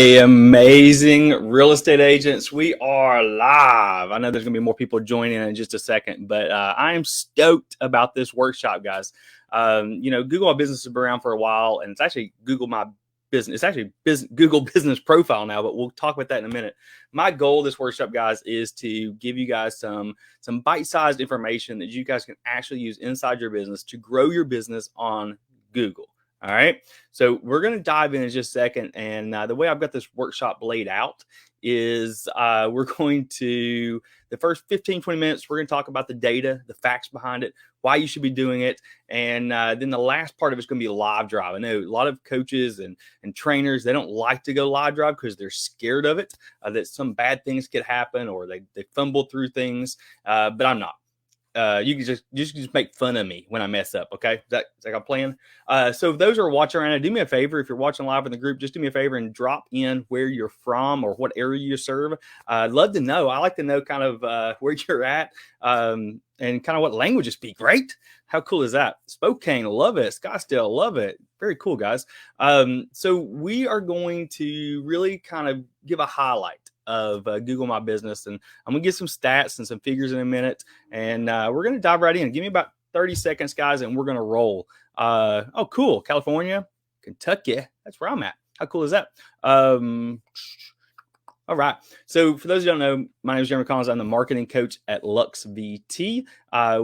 Hey, amazing real estate agents. We are live. I know there's going to be more people joining in just a second, but I am stoked about this workshop, guys. Google My Business has been around for a while, and it's actually Google My Business. It's actually Google Business Profile now, but we'll talk about that in a minute. My goal of this workshop, guys, is to give you guys some bite-sized information that you guys can actually use inside your business to grow your business on Google. All right. So we're going to dive in just a second. And the way I've got this workshop laid out is we're going to, the first 15, 20 minutes, we're going to talk about the data, the facts behind it, why you should be doing it. And then the last part of it's going to be a live drive. I know a lot of coaches and trainers, they don't like to go live drive because they're scared of it, that some bad things could happen or they fumble through things. But I'm not. You can just make fun of me when I mess up. Okay. Is that like a plan? So those are watching around, do me a favor. If you're watching live in the group, just do me a favor and drop in where you're from or what area you serve. I'd love to know. I like to know kind of where you're at and kind of what language you speak, right? How cool is that? Spokane, love it. Scottsdale, love it. Very cool, guys. So we are going to really kind of give a highlight of Google My Business, and I'm gonna get some stats and some figures in a minute, and we're gonna dive right in. Give me about 30 seconds, guys, and we're gonna roll. Oh, cool. California, Kentucky, that's where I'm at. How cool is that? All right. So for those who don't know, my name is Jeremy Collins. I'm the marketing coach at Lux VT.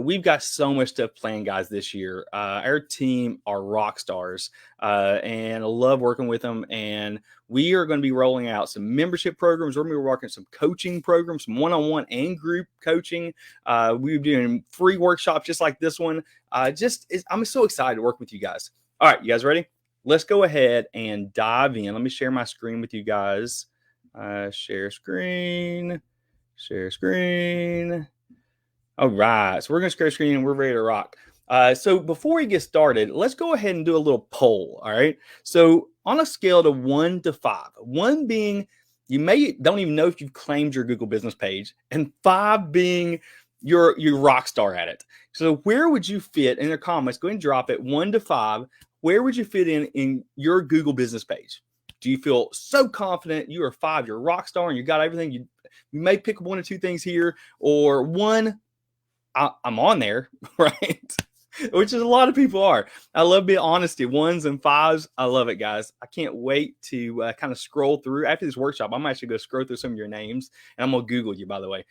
We've got so much stuff planned, guys, this year. Our team are rock stars, and I love working with them. And we are going to be rolling out some membership programs. We're going to be working some coaching programs, some one-on-one and group coaching. We're doing free workshops just like this one. I'm so excited to work with you guys. All right, you guys ready? Let's go ahead and dive in. Let me share my screen with you guys. Share screen. All right. So we're going to share screen and we're ready to rock. So before we get started, let's go ahead and do a little poll. All right. So on a scale of 1 to 5, 1 being you don't even know if you've claimed your Google business page, and 5 being you're rock star at it. So where would you fit in the comments? Go ahead and drop it 1 to 5. Where would you fit in your Google business page? Do you feel so confident you are 5, you're a rock star and you got everything? You may pick 1 or 2 things here, or 1, I'm on there, right? Which is a lot of people are. I love the honesty. 1s and 5s. I love it, guys. I can't wait to kind of scroll through. After this workshop, I'm actually going to scroll through some of your names, and I'm going to Google you, by the way.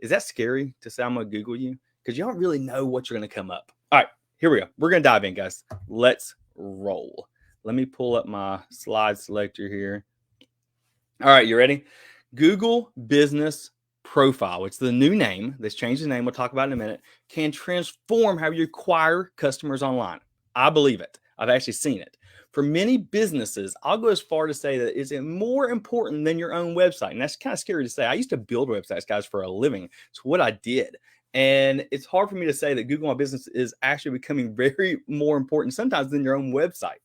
Is that scary to say I'm going to Google you? Because you don't really know what you're going to come up. All right, here we go. We're going to dive in, guys. Let's roll. Let me pull up my slide selector here. All right, you ready? Google Business Profile, which is the new name. That's changed the name. We'll talk about it in a minute. Can transform how you acquire customers online. I believe it. I've actually seen it. For many businesses, I'll go as far to say that it's more important than your own website. And that's kind of scary to say. I used to build websites, guys, for a living. It's what I did. And it's hard for me to say that Google My Business is actually becoming very more important sometimes than your own website.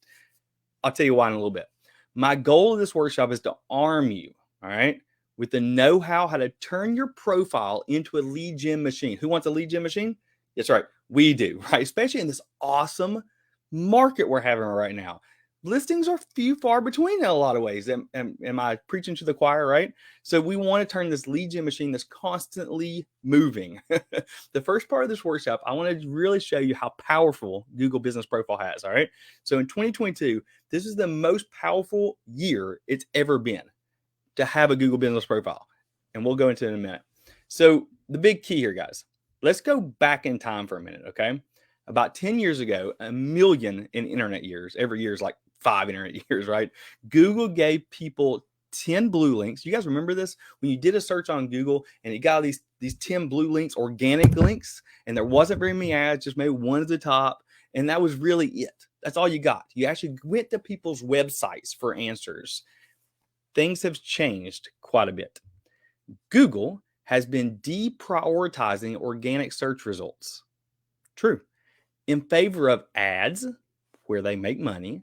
I'll tell you why in a little bit. My goal of this workshop is to arm you, all right, with the know-how how to turn your profile into a lead gen machine. Who wants a lead gen machine? That's right, we do, right? Especially in this awesome market we're having right now. Listings are few far between in a lot of ways. Am I preaching to the choir, right? So we want to turn this lead gen machine that's constantly moving. The first part of this workshop, I want to really show you how powerful Google Business Profile has, all right? So in 2022, this is the most powerful year it's ever been to have a Google Business Profile. And we'll go into it in a minute. So the big key here, guys, let's go back in time for a minute, okay? About 10 years ago, 1 million in internet years, every year is like 5 internet years, right? Google gave people 10 blue links. You guys remember this? When you did a search on Google and you got these 10 blue links, organic links, and there wasn't very many ads, just maybe 1 at the top. And that was really it. That's all you got. You actually went to people's websites for answers. Things have changed quite a bit. Google has been deprioritizing organic search results. True. In favor of ads, where they make money,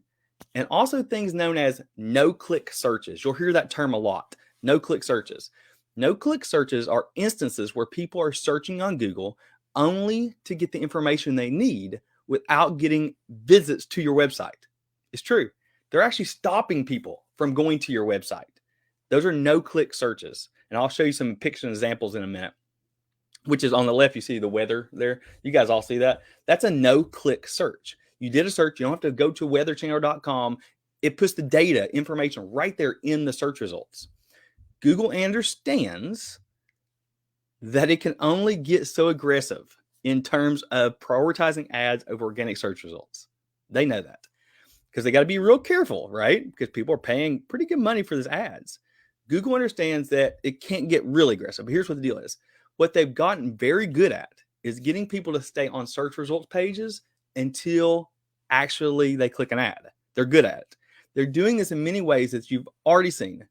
and also things known as no-click searches. You'll hear that term a lot, no-click searches. No-click searches are instances where people are searching on Google only to get the information they need without getting visits to your website. It's true. They're actually stopping people from going to your website. Those are no-click searches. And I'll show you some picture examples in a minute, which is on the left. You see the weather there. You guys all see that? That's a no-click search. You did a search. You don't have to go to weatherchannel.com. It puts the data, information right there in the search results. Google understands that it can only get so aggressive in terms of prioritizing ads over organic search results. They know that because they got to be real careful, right? Because people are paying pretty good money for these ads. Google understands that it can't get really aggressive. But here's what the deal is. What they've gotten very good at is getting people to stay on search results pages until actually they click an ad. They're good at it. They're doing this in many ways that you've already seen.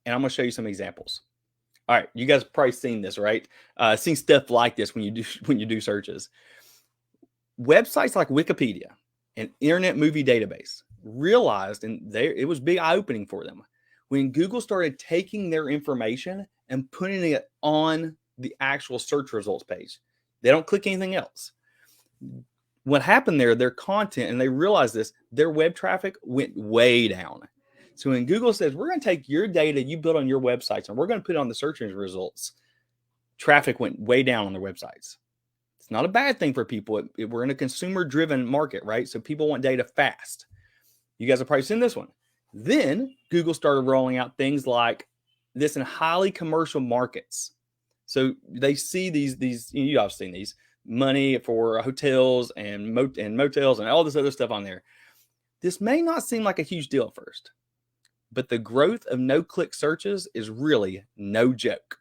And I'm going to show you some examples. All right, you guys have probably seen this, right? Seen stuff like this when you do searches. Websites like Wikipedia and Internet Movie Database realized, and it was big eye-opening for them, when Google started taking their information and putting it on the actual search results page. They don't click anything else. What happened there, their content, and they realized this, their web traffic went way down. So when Google says, we're going to take your data you built on your websites and we're going to put it on the search engine results, traffic went way down on their websites. It's not a bad thing for people. We're in a consumer-driven market, right? So people want data fast. You guys have probably seen this one. Then Google started rolling out things like this in highly commercial markets. So they see these you guys have seen these, money for hotels and motels and all this other stuff on there. This may not seem like a huge deal at first, but the growth of no-click searches is really no joke.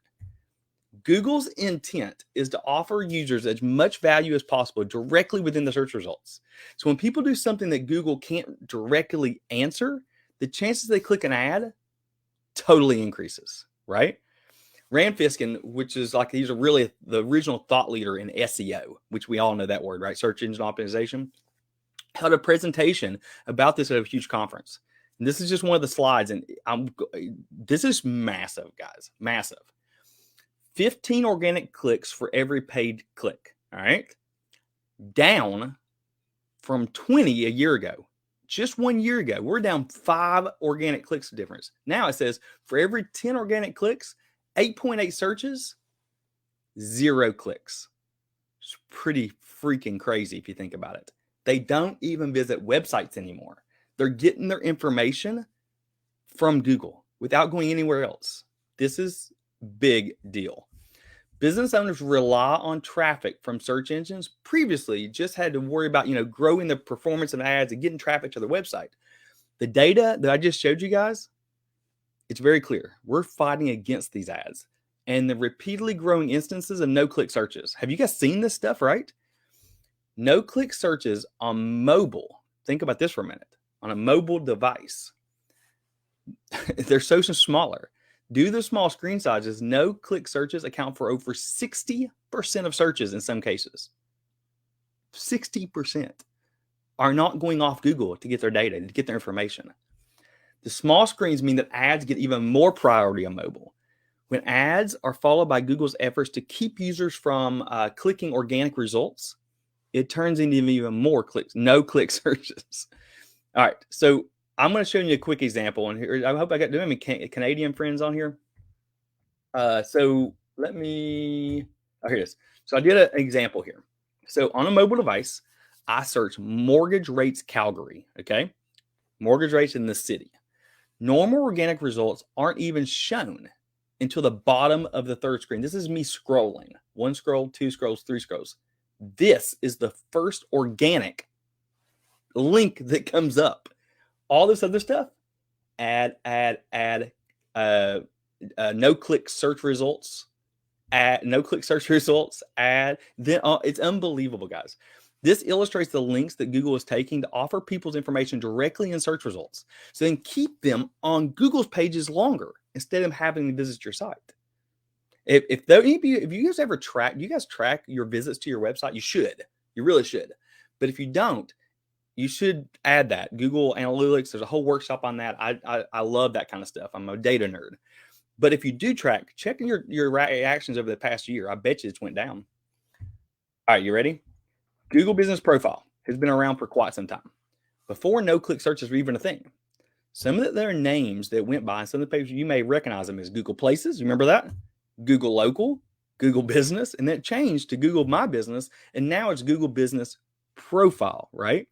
Google's intent is to offer users as much value as possible directly within the search results. So when people do something that Google can't directly answer, the chances they click an ad totally increases, right? Rand Fiskin, which is like, he's really the original thought leader in SEO, which we all know that word, right? Search engine optimization, held a presentation about this at a huge conference. And this is just one of the slides. And this is massive, guys, massive. 15 organic clicks for every paid click. All right. Down from 20 a year ago. Just 1 year ago, we're down 5 organic clicks difference. Now it says for every 10 organic clicks, 8.8 searches, 0 clicks. It's pretty freaking crazy if you think about it. They don't even visit websites anymore. They're getting their information from Google without going anywhere else. This is big deal. Business owners rely on traffic from search engines. Previously, just had to worry about, growing the performance of ads and getting traffic to their website. The data that I just showed you guys, it's very clear. We're fighting against these ads and the repeatedly growing instances of no-click searches. Have you guys seen this stuff, right? No-click searches on mobile. Think about this for a minute. On a mobile device, they're so smaller. Due to the small screen sizes, no-click searches account for over 60% of searches in some cases. 60% are not going off Google to get their data, to get their information. The small screens mean that ads get even more priority on mobile. When ads are followed by Google's efforts to keep users from clicking organic results, it turns into even more clicks, no-click searches. All right, so I'm going to show you a quick example. And here, I hope I got any Canadian friends on here. So let me, here it is. So I did an example here. So on a mobile device, I search mortgage rates Calgary, okay? Mortgage rates in the city. Normal organic results aren't even shown until the bottom of the third screen. This is me scrolling. 1 scroll, 2 scrolls, 3 scrolls. This is the first organic link that comes up. All this other stuff, add, no-click search results, no-click search results, then it's unbelievable, guys. This illustrates the links that Google is taking to offer people's information directly in search results, so then keep them on Google's pages longer instead of having to visit your site. If you guys ever track, do you guys track your visits to your website? You should. You really should. But if you don't, you should add that. Google Analytics, there's a whole workshop on that. I love that kind of stuff. I'm a data nerd. But if you do track, check your reactions over the past year. I bet you it's went down. All right, you ready? Google Business Profile has been around for quite some time. Before no-click searches were even a thing. Some of their names that went by, and some of the pages you may recognize them as Google Places. You remember that? Google Local, Google Business, and then it changed to Google My Business, and now it's Google Business Profile, right?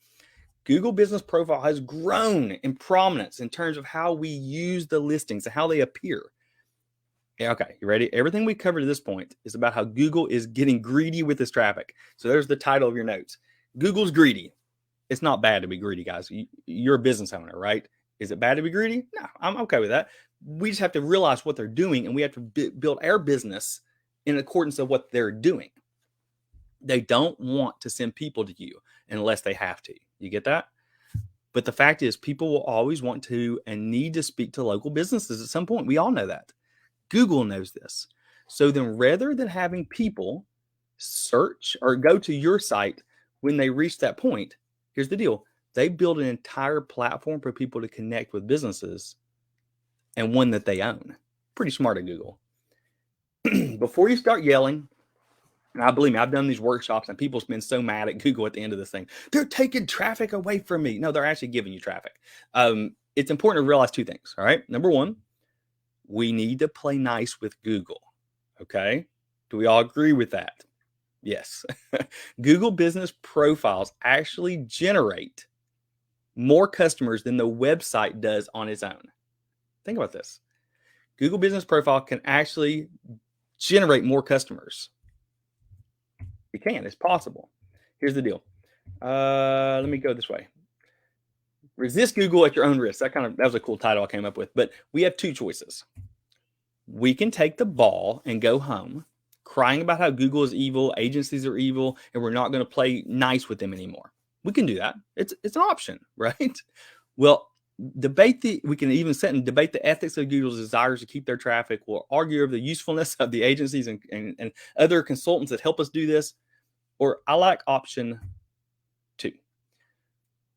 Google Business Profile has grown in prominence in terms of how we use the listings and how they appear. Yeah, okay, you ready? Everything we covered to this point is about how Google is getting greedy with this traffic. So there's the title of your notes. Google's greedy. It's not bad to be greedy, guys. You're a business owner, right? Is it bad to be greedy? No, I'm okay with that. We just have to realize what they're doing, and we have to build our business in accordance of what they're doing. They don't want to send people to you unless they have to. You get that? But the fact is, people will always want to and need to speak to local businesses at some point. We all know that. Google knows this. So then, rather than having people search or go to your site when they reach that point, here's the deal. They build an entire platform for people to connect with businesses, and one that they own. Pretty smart at Google. Before you start yelling, and I believe me, I've done these workshops and people's been so mad at Google at the end of this thing. They're taking traffic away from me. No, they're actually giving you traffic. It's important to realize two things. All right. Number one, we need to play nice with Google. Okay. Do we all agree with that? Yes. Google business profiles actually generate more customers than the website does on its own. Think about this. Google business profile can actually generate more customers. It can. It's possible. Here's the deal. Let me go this way. Resist Google at your own risk. That was a cool title I came up with. But we have two choices. We can take the ball and go home crying about how Google is evil, agencies are evil, and we're not going to play nice with them anymore. We can do that. It's an option, right? Well, we can even sit and debate the ethics of Google's desires to keep their traffic. We'll argue over the usefulness of the agencies and other consultants that help us do this. Or I like option two.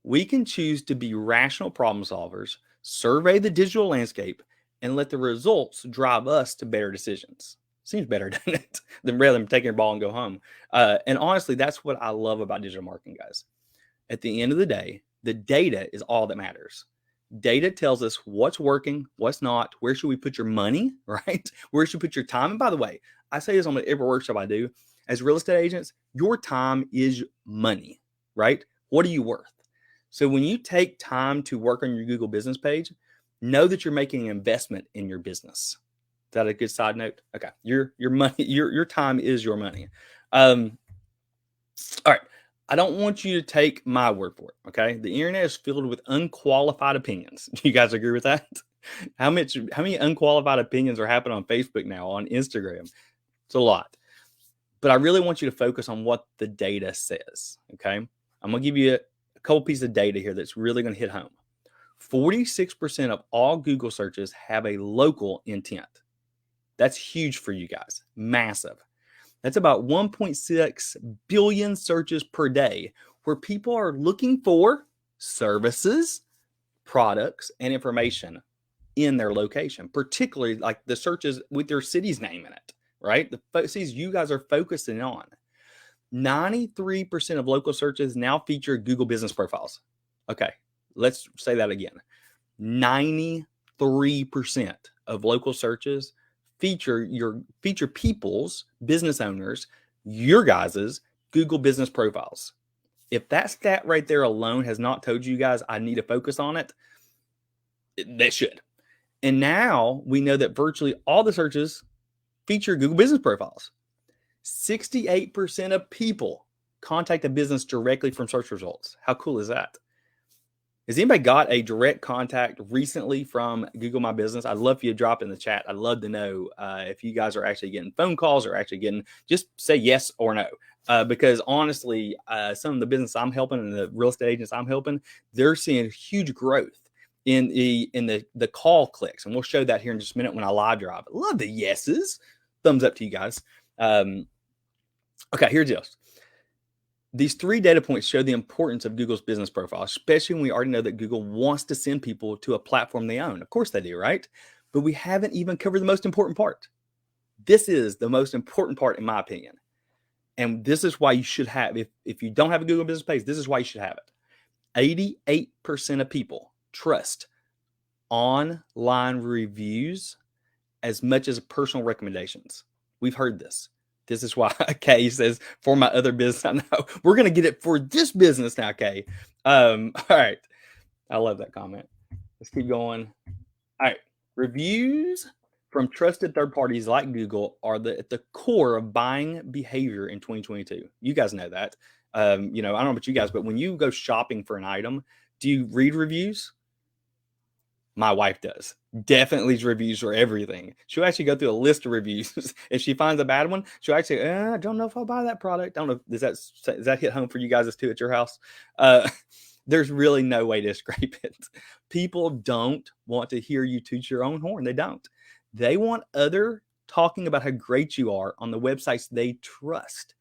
We can choose to be rational problem solvers, survey the digital landscape, and let the results drive us to better decisions. Seems better, doesn't it? Than rather than taking your ball and go home. And honestly, that's what I love about digital marketing, guys. At the end of the day, the data is all that matters. Data tells us what's working, what's not, where should we put your money, right? Where should you put your time? And by the way, I say this on every workshop I do. As real estate agents, your time is money, right? What are you worth? So when you take time to work on your Google business page, know that you're making an investment in your business. Is that a good side note? Okay. Your money, your time is your money. All right. I don't want you to take my word for it. Okay. The internet is filled with unqualified opinions. Do you guys agree with that? How many unqualified opinions are happening on Facebook now, on Instagram? It's a lot. But I really want you to focus on what the data says. Okay. I'm going to give you a couple pieces of data here that's really going to hit home. 46% of all Google searches have a local intent. That's huge for you guys. Massive. That's about 1.6 billion searches per day where people are looking for services, products, and information in their location, particularly like the searches with their city's name in it, right? The cities you guys are focusing on. 93% of local searches now feature Google business profiles. Okay, let's say that again. 93% of local searches feature people's business owners, your guys's Google business profiles. If that stat right there alone has not told you guys I need to focus on it, that should. And now we know that virtually all the searches feature Google business profiles. 68% of people contact a business directly from search results. How cool is that? Has anybody got a direct contact recently from Google My Business? I'd love for you to drop in the chat. I'd love to know if you guys are actually getting phone calls or actually getting, just say yes or no. Because honestly, some of the business I'm helping and the real estate agents I'm helping, they're seeing huge growth in the call clicks. And we'll show that here in just a minute when I live drive. I love the yeses. Thumbs up to you guys. Okay, here's this. These three data points show the importance of Google's business profile, especially when we already know that Google wants to send people to a platform they own. Of course they do, right? But we haven't even covered the most important part. This is the most important part, in my opinion. And this is why you should have, if you don't have a Google business page, this is why you should have it. 88% of people trust online reviews as much as personal recommendations. We've heard this. This is why Kay says, for my other business, I know we're going to get it for this business now, Kay. All right. I love that comment. Let's keep going. All right. Reviews from trusted third parties like Google are at the core of buying behavior in 2022. You guys know that. I don't know about you guys, but when you go shopping for an item, do you read reviews? My wife does. Definitely reviews for everything. She'll actually go through a list of reviews. If she finds a bad one, she'll actually, I don't know if I'll buy that product. I don't know. Does that hit home for you guys too at your house? There's really no way to scrape it. People don't want to hear you toot your own horn. They don't. They want other talking about how great you are on the websites they trust.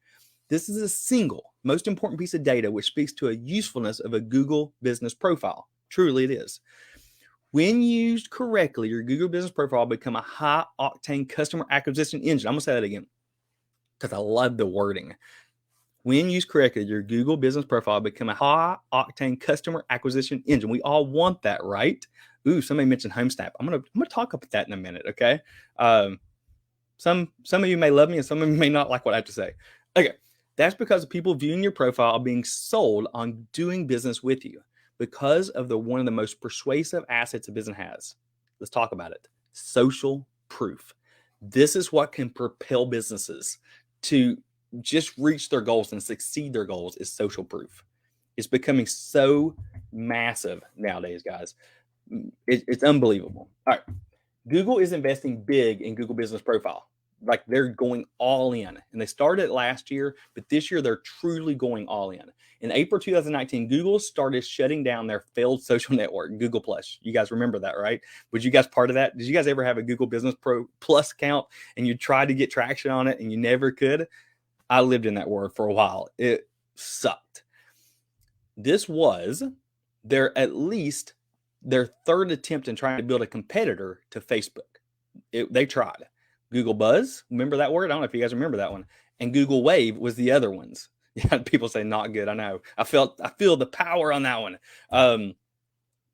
This is a single most important piece of data which speaks to a usefulness of a Google business profile. Truly it is. When used correctly, your Google business profile will become a high octane customer acquisition engine. I'm going to say that again because I love the wording. When used correctly, your Google business profile will become a high octane customer acquisition engine. We all want that, right? Ooh, somebody mentioned HomeSnap. I'm gonna talk about that in a minute, okay? Some of you may love me and some of you may not like what I have to say. Okay, that's because people viewing your profile are being sold on doing business with you because of one of the most persuasive assets a business has. Let's talk about it. Social proof. This is what can propel businesses to just reach their goals and succeed their goals is social proof. It's becoming so massive nowadays, guys. It's unbelievable. All right. Google is investing big in Google Business Profile. Like they're going all in. And they started last year, but this year they're truly going all in. In April 2019, Google started shutting down their failed social network, Google Plus. You guys remember that, right? Was you guys part of that? Did you guys ever have a Google Business Pro Plus account and you tried to get traction on it and you never could? I lived in that world for a while. It sucked. This was at least their third attempt in trying to build a competitor to Facebook. They tried. Google Buzz, remember that word? I don't know if you guys remember that one. And Google Wave was the other ones. Yeah, people say not good. I know. I feel the power on that one,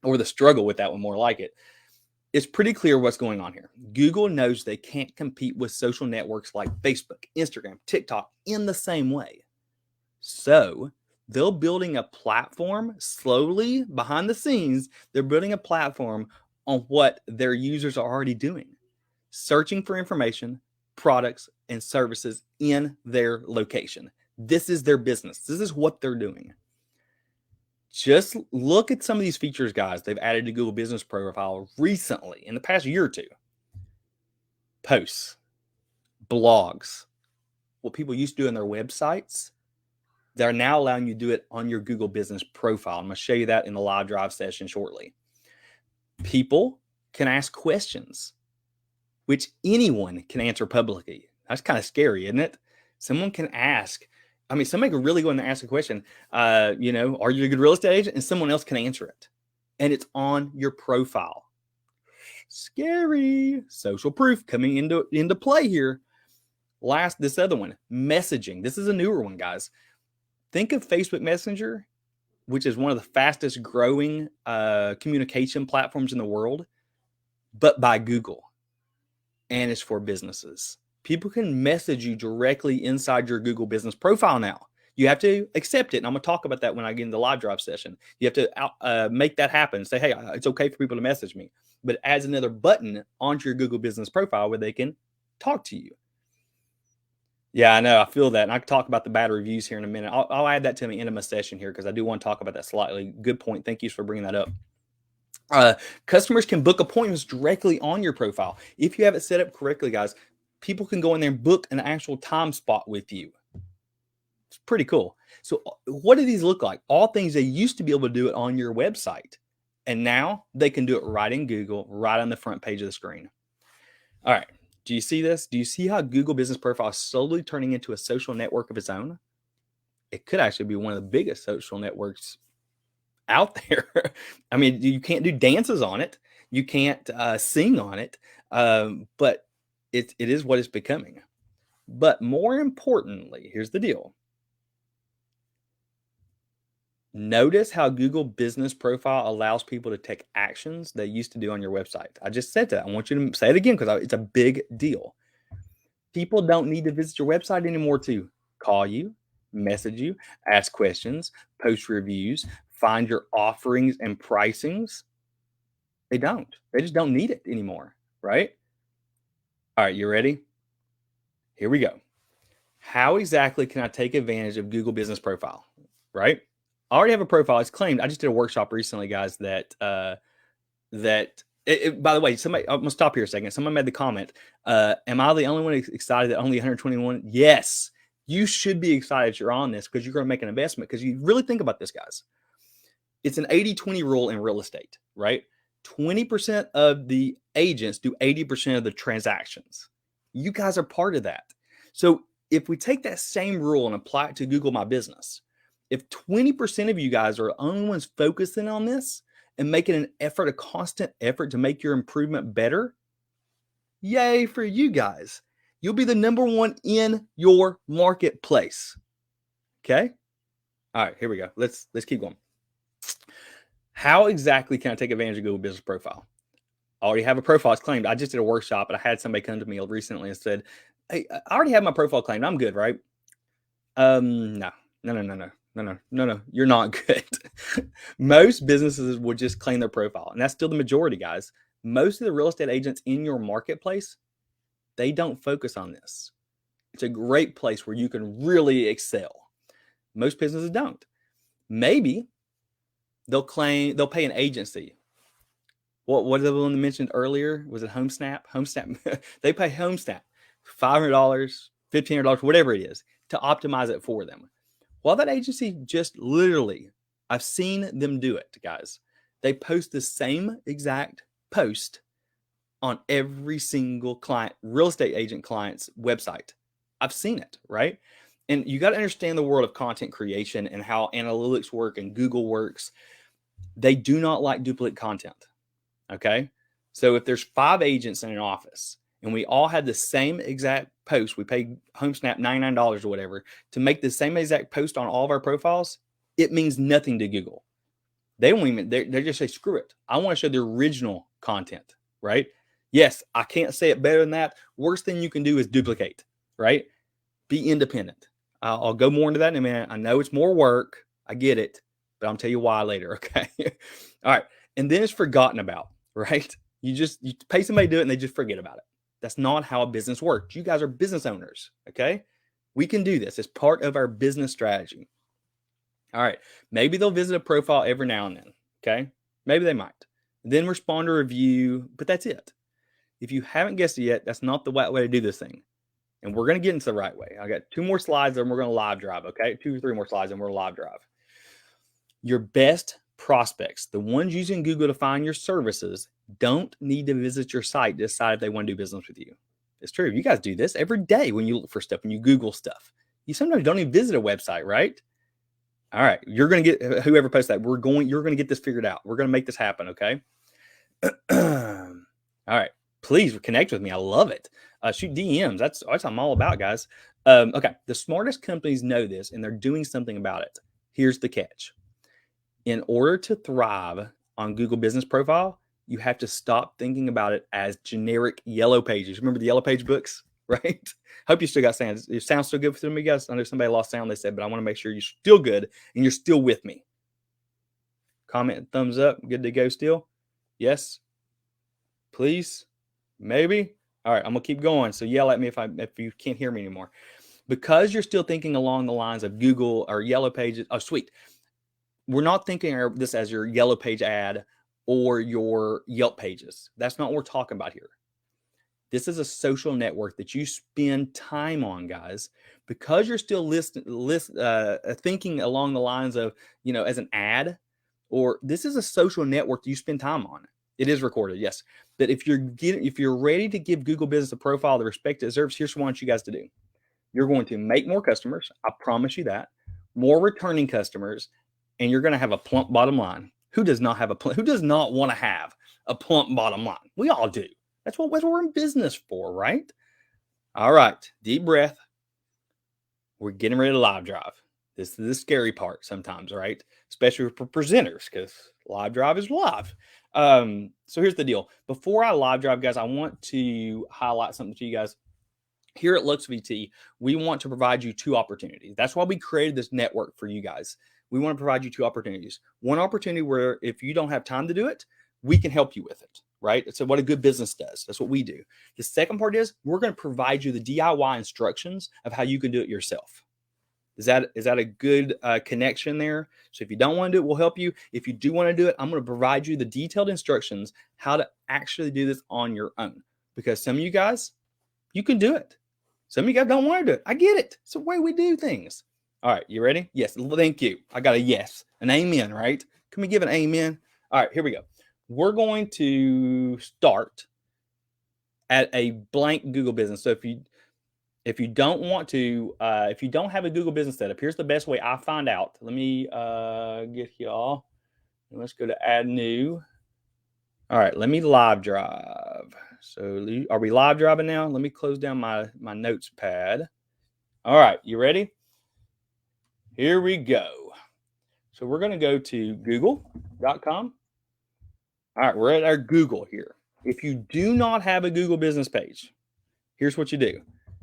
or the struggle with that one, more like it. It's pretty clear what's going on here. Google knows they can't compete with social networks like Facebook, Instagram, TikTok in the same way. So they're building a platform slowly behind the scenes. They're building a platform on what their users are already doing, searching for information, products, and services in their location. This is their business. This is what they're doing. Just look at some of these features, guys, they've added to Google Business Profile recently in the past year or two. Posts, blogs, what people used to do on their websites, they're now allowing you to do it on your Google Business Profile. I'm going to show you that in the live drive session shortly. People can ask questions, which anyone can answer publicly. That's kind of scary, isn't it? Someone can ask. I mean, somebody could really go in there and ask a question. Are you a good real estate agent? And someone else can answer it. And it's on your profile. Scary. Social proof coming into play here. This other one, messaging. This is a newer one, guys. Think of Facebook Messenger, which is one of the fastest growing communication platforms in the world, but by Google. And it's for businesses. People can message you directly inside your Google Business Profile now. You have to accept it. And I'm going to talk about that when I get in the live drive session. You have to make that happen. Say, hey, it's okay for people to message me. But it adds another button onto your Google Business Profile where they can talk to you. Yeah, I know. I feel that. And I can talk about the bad reviews here in a minute. I'll add that to the end of my session here because I do want to talk about that slightly. Good point. Thank you for bringing that up. Customers can book appointments directly on your profile. If you have it set up correctly, guys, people can go in there and book an actual time spot with you. It's pretty cool. So what do these look like? All things they used to be able to do it on your website. And now they can do it right in Google, right on the front page of the screen. All right. Do you see this? Do you see how Google Business Profile is slowly turning into a social network of its own? It could actually be one of the biggest social networks out there. I mean, you can't do dances on it. You can't sing on it. But it is what it's becoming. But more importantly, here's the deal. Notice how Google Business Profile allows people to take actions they used to do on your website. I just said that. I want you to say it again because it's a big deal. People don't need to visit your website anymore to call you, message you, ask questions, post reviews, find your offerings and pricings. They don't. They just don't need it anymore, right? All right, you ready? Here we go. How exactly can I take advantage of Google Business Profile? Right? I already have a profile. It's claimed. I just did a workshop recently, guys. By the way, somebody. I'm gonna stop here a second. Someone made the comment. Am I the only one excited that only 121? Yes, you should be excited you're on this because you're going to make an investment. Because you really think about this, guys. It's an 80-20 rule in real estate, right? 20% of the agents do 80% of the transactions. You guys are part of that. So if we take that same rule and apply it to Google My Business, if 20% of you guys are the only ones focusing on this and making an effort, a constant effort to make your improvement better, yay for you guys. You'll be the number one in your marketplace. Okay? All right, here we go. Let's keep going. How exactly can I take advantage of Google Business Profile? I already have a profile. It's claimed. I just did a workshop, and I had somebody come to me recently and said, "Hey, I already have my profile claimed. I'm good, right?" No. No. You're not good. Most businesses would just claim their profile, and that's still the majority, guys. Most of the real estate agents in your marketplace, they don't focus on this. It's a great place where you can really excel. Most businesses don't. Maybe they'll pay an agency. What was the one mentioned earlier? Was it HomeSnap? HomeSnap. They pay HomeSnap $500, $1,500, whatever it is, to optimize it for them. Well, that agency just literally, I've seen them do it, guys. They post the same exact post on every single client, real estate agent client's website. I've seen it, right? And you got to understand the world of content creation and how analytics work and Google works. They do not like duplicate content. Okay. So if there's 5 agents in an office and we all had the same exact post, we paid HomeSnap $99 or whatever to make the same exact post on all of our profiles, it means nothing to Google. They won't even, they just say, screw it. I want to show the original content, right? Yes, I can't say it better than that. Worst thing you can do is duplicate, right? Be independent. I'll go more into that in a minute. I know it's more work. I get it, but I'll tell you why later. Okay. All right. And then it's forgotten about, right? You pay somebody to do it and they just forget about it. That's not how a business works. You guys are business owners. Okay. We can do this. It's part of our business strategy. All right. Maybe they'll visit a profile every now and then. Okay. Maybe they might. Then respond to a review, but that's it. If you haven't guessed it yet, that's not the right way to do this thing. And we're going to get into the right way. I got 2 more slides and we're going to live drive. Okay. 2 or 3 more slides and we're live drive. Your best prospects, the ones using Google to find your services, don't need to visit your site to decide if they want to do business with you. It's true. You guys do this every day when you look for stuff, when you Google stuff. You sometimes don't even visit a website, right? All right. You're going to get, whoever posts that, you're going to get this figured out. We're going to make this happen. Okay. All right. Please connect with me. I love it. Shoot DMs. That's what I'm all about, guys. Okay. The smartest companies know this and they're doing something about it. Here's the catch. In order to thrive on Google Business Profile, you have to stop thinking about it as generic yellow pages. Remember the yellow page books, right? Hope you still got sound. Your sound still good for me, guys? I know somebody lost sound, they said, but I want to make sure you're still good and you're still with me. Comment, thumbs up. Good to go still? Yes? Please? Maybe? All right, I'm going to keep going. So yell at me if you can't hear me anymore. Because you're still thinking along the lines of Google or yellow pages. Oh, sweet. We're not thinking of this as your yellow page ad or your Yelp pages. That's not what we're talking about here. This is a social network that you spend time on, guys, because you're still thinking along the lines of, as an ad, or this is a social network that you spend time on. It is recorded, yes. But if you're ready to give Google Business a profile the respect it deserves, here's what I want you guys to do. You're going to make more customers. I promise you that. More returning customers. And you're going to have a plump bottom line. Who does not want to have a plump bottom line? We all do. That's what we're in business for, right? All right. Deep breath. We're getting ready to live drive. This is the scary part sometimes, right? Especially for presenters, because live drive is live. So here's the deal. Before I live drive, guys, I want to highlight something to you guys. Here at Lux VT, we want to provide you two opportunities. That's why we created this network for you guys. We want to provide you two opportunities. One opportunity where if you don't have time to do it, we can help you with it, right? So what a good business does. That's what we do. The second part is we're going to provide you the DIY instructions of how you can do it yourself. Is that a good connection there? So if you don't want to do it, we'll help you. If you do want to do it, I'm going to provide you the detailed instructions how to actually do this on your own. Because some of you guys, you can do it. Some of you guys don't want to do it. I get it. It's the way we do things. All right, you ready? Yes, thank you. I got a yes, an amen, right? Can we give an amen? All right, here we go. We're going to start at a blank Google business. So if you don't want to, if you don't have a Google business setup, here's the best way I find out. Let me get y'all. Let's go to add new. All right, let me live drive. So are we live driving now? Let me close down my notes pad. All right, you ready? Here we go. So we're going to go to google.com. All right, we're at our Google here. If you do not have a Google business page, here's what you do.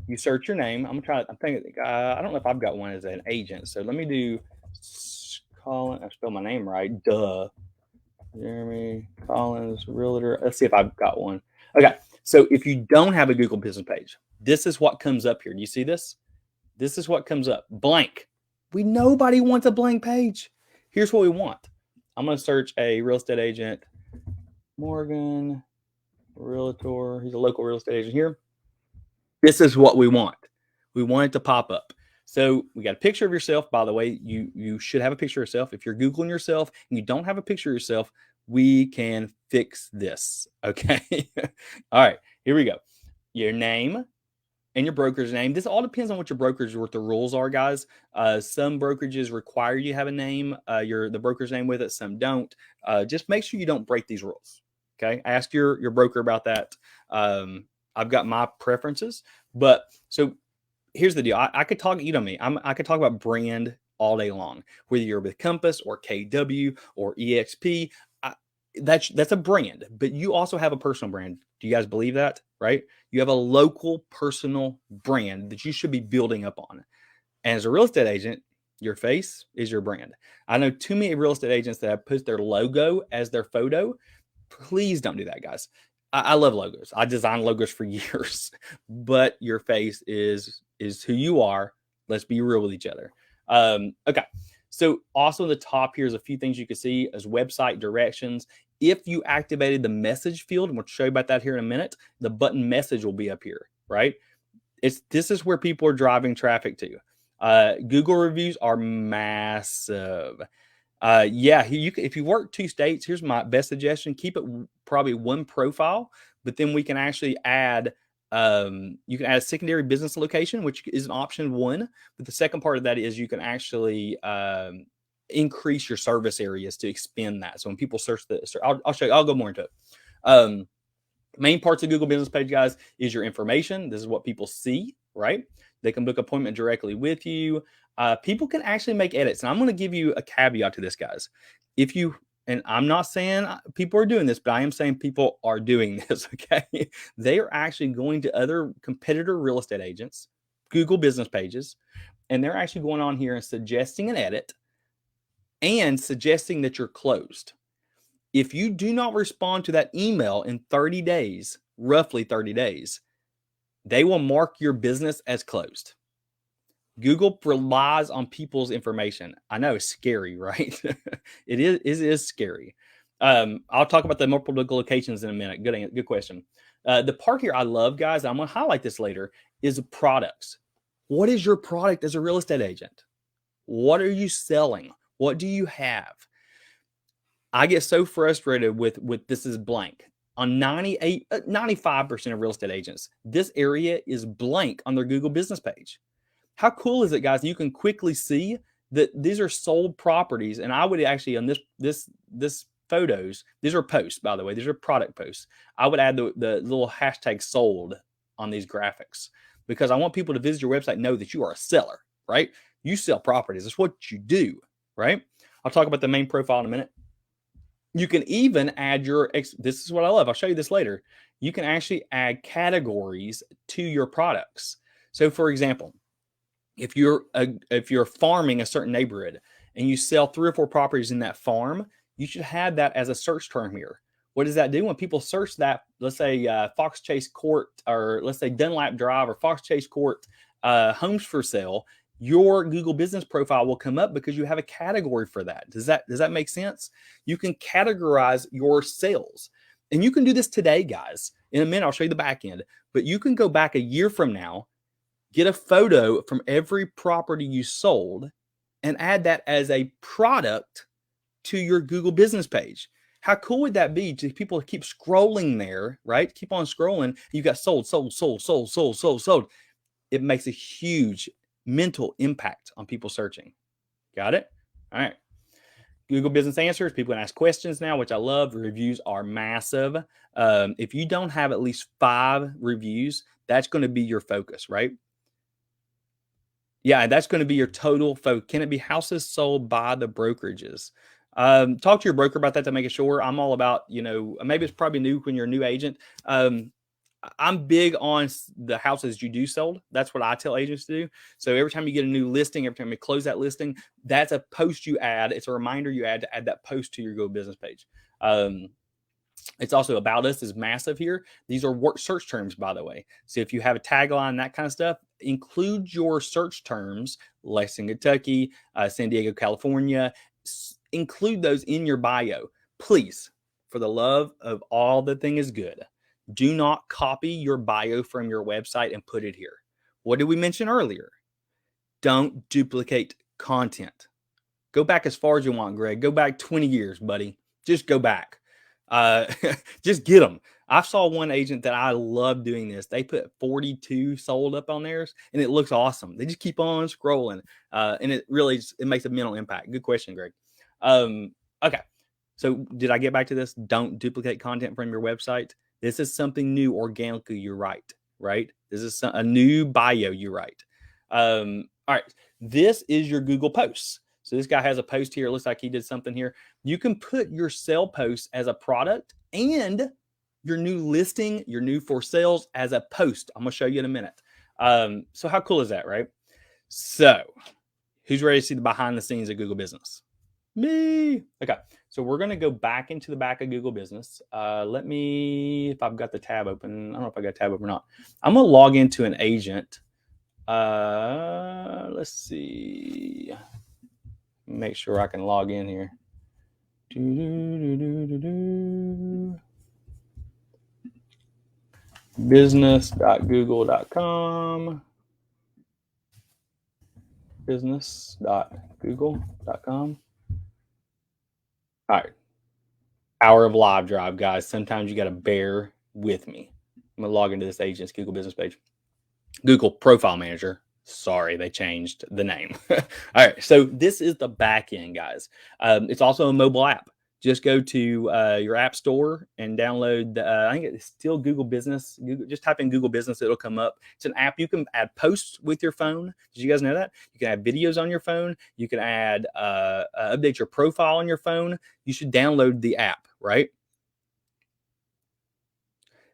You search your name. I'm trying. I'm thinking. I don't know if I've got one as an agent. So let me do Colin. I spelled my name right. Duh. Jeremy Collins, Realtor. Let's see if I've got one. Okay. So if you don't have a Google business page, this is what comes up here. Do you see this? This is what comes up. Blank. Nobody wants a blank page. Here's what we want. I'm going to search a real estate agent. Morgan, Realtor. He's a local real estate agent here. This is what we want. We want it to pop up. So we got a picture of yourself. By the way, you should have a picture of yourself. If you're Googling yourself and you don't have a picture of yourself, we can fix this. Okay. All right, here we go. Your name and your broker's name. This all depends on what your brokerage, what the rules are, guys. Some brokerages require you have a name, the broker's name with it. Some don't. Just make sure you don't break these rules. Okay. Ask your broker about that. I've got my preferences, but so here's the deal. I could talk, me, I could talk about brand all day long, whether you're with Compass or KW or EXP. That's a brand, but you also have a personal brand. Do you guys believe that? Right? You have a local personal brand that you should be building up on. And as a real estate agent, your face is your brand. I know too many real estate agents that have put their logo as their photo. Please don't do that, guys. I love logos. I designed logos for years, but your face is who you are. Let's be real with each other. Okay. So also in the top, here's a few things you can see as website directions. If you activated the message field, and we'll show you about that here in a minute, the button message will be up here, right? This is where people are driving traffic to. Google reviews are massive. If you work 2 states, here's my best suggestion. Keep it probably one profile, but then we can actually add, you can add a secondary business location, which is an option 1. But the second part of that is you can actually increase your service areas to expand that. So when people search I'll show you, I'll go more into it. Main parts of Google business page, guys, is your information. This is what people see, right? They can book appointment directly with you. People can actually make edits. And I'm going to give you a caveat to this, guys. And I'm not saying people are doing this, but I am saying people are doing this, okay? They are actually going to other competitor real estate agents, Google business pages, and they're actually going on here and suggesting an edit and suggesting that you're closed. If you do not respond to that email in 30 days, roughly 30 days, they will mark your business as closed. Google relies on people's information. I know it's scary, right? It is scary. I'll talk about the multiple locations in a minute. Good question. The part here I love, guys, I'm going to highlight this later, is products. What is your product as a real estate agent? What are you selling? What do you have? I get so frustrated with this is blank. On 95% of real estate agents, this area is blank on their Google business page. How cool is it, guys? You can quickly see that these are sold properties. And I would actually, on this photos, these are posts, by the way, these are product posts. I would add the little hashtag sold on these graphics because I want people to visit your website and know that you are a seller, right? You sell properties. That's what you do, right? I'll talk about the main profile in a minute. You can even add this is what I love. I'll show you this later. You can actually add categories to your products. So for example, if you're farming a certain neighborhood and you sell 3 or 4 properties in that farm, you should have that as a search term here. What does that do? When people search that, let's say Fox Chase Court, or let's say Dunlap Drive or Fox Chase Court homes for sale, your Google business profile will come up because you have a category for that. Does that make sense? You can categorize your sales. And you can do this today, guys. In a minute, I'll show you the back end. But you can go back a year from now, get a photo from every property you sold, and add that as a product to your Google business page. How cool would that be to people keep scrolling there, right? Keep on scrolling. You got sold, sold, sold, sold, sold, sold, sold. It makes a huge mental impact on people searching. Got it? All right. Google Business Answers. People can ask questions now, which I love. The reviews are massive. If you don't have at least 5 reviews, that's going to be your focus, right? Yeah, that's going to be your total focus. Can it be houses sold by the brokerages? Talk to your broker about that to make sure. I'm all about, maybe it's probably new when you're a new agent. I'm big on the houses you do sold. That's what I tell agents to do. So every time you get a new listing, every time you close that listing, that's a post you add. It's a reminder you add to add that post to your Go business page. It's also about us is massive here. These are search terms, by the way. So if you have a tagline, that kind of stuff, include your search terms, Lexington, Kentucky, San Diego, California, include those in your bio. Please, for the love of all the thing is good, do not copy your bio from your website and put it here. What did we mention earlier? Don't duplicate content. Go back as far as you want, Greg. Go back 20 years, buddy. Just go back. Just get them. I saw one agent that I love doing this. They put 42 sold up on theirs, and it looks awesome. They just keep on scrolling, and it makes a mental impact. Good question, Greg. Okay. So did I get back to this? Don't duplicate content from your website. This is something new organically you write, right? This is a new bio you write. All right. This is your Google posts. So this guy has a post here. It looks like he did something here. You can put your sale posts as a product and your new listing, your new for sales as a post. I'm going to show you in a minute. So how cool is that, right? So who's ready to see the behind the scenes of Google Business? Me. Okay. So we're going to go back into the back of Google Business. Let me, if I've got the tab open, I don't know if I got a tab open or not. I'm going to log into an agent. Let's see. Make sure I can log in here. Business.google.com. Business.google.com. All right. Hour of live drive, guys. Sometimes you got to bear with me. I'm going to log into this agent's Google business page. Google Profile Manager. Sorry, they changed the name. All right, so this is the back end, guys. It's also a mobile app. Just go to your app store and download, I think it's still Google Business. Just type in Google Business, it'll come up. It's an app. You can add posts with your phone. Did you guys know that? You can add videos on your phone. You can add, update your profile on your phone. You should download the app, right?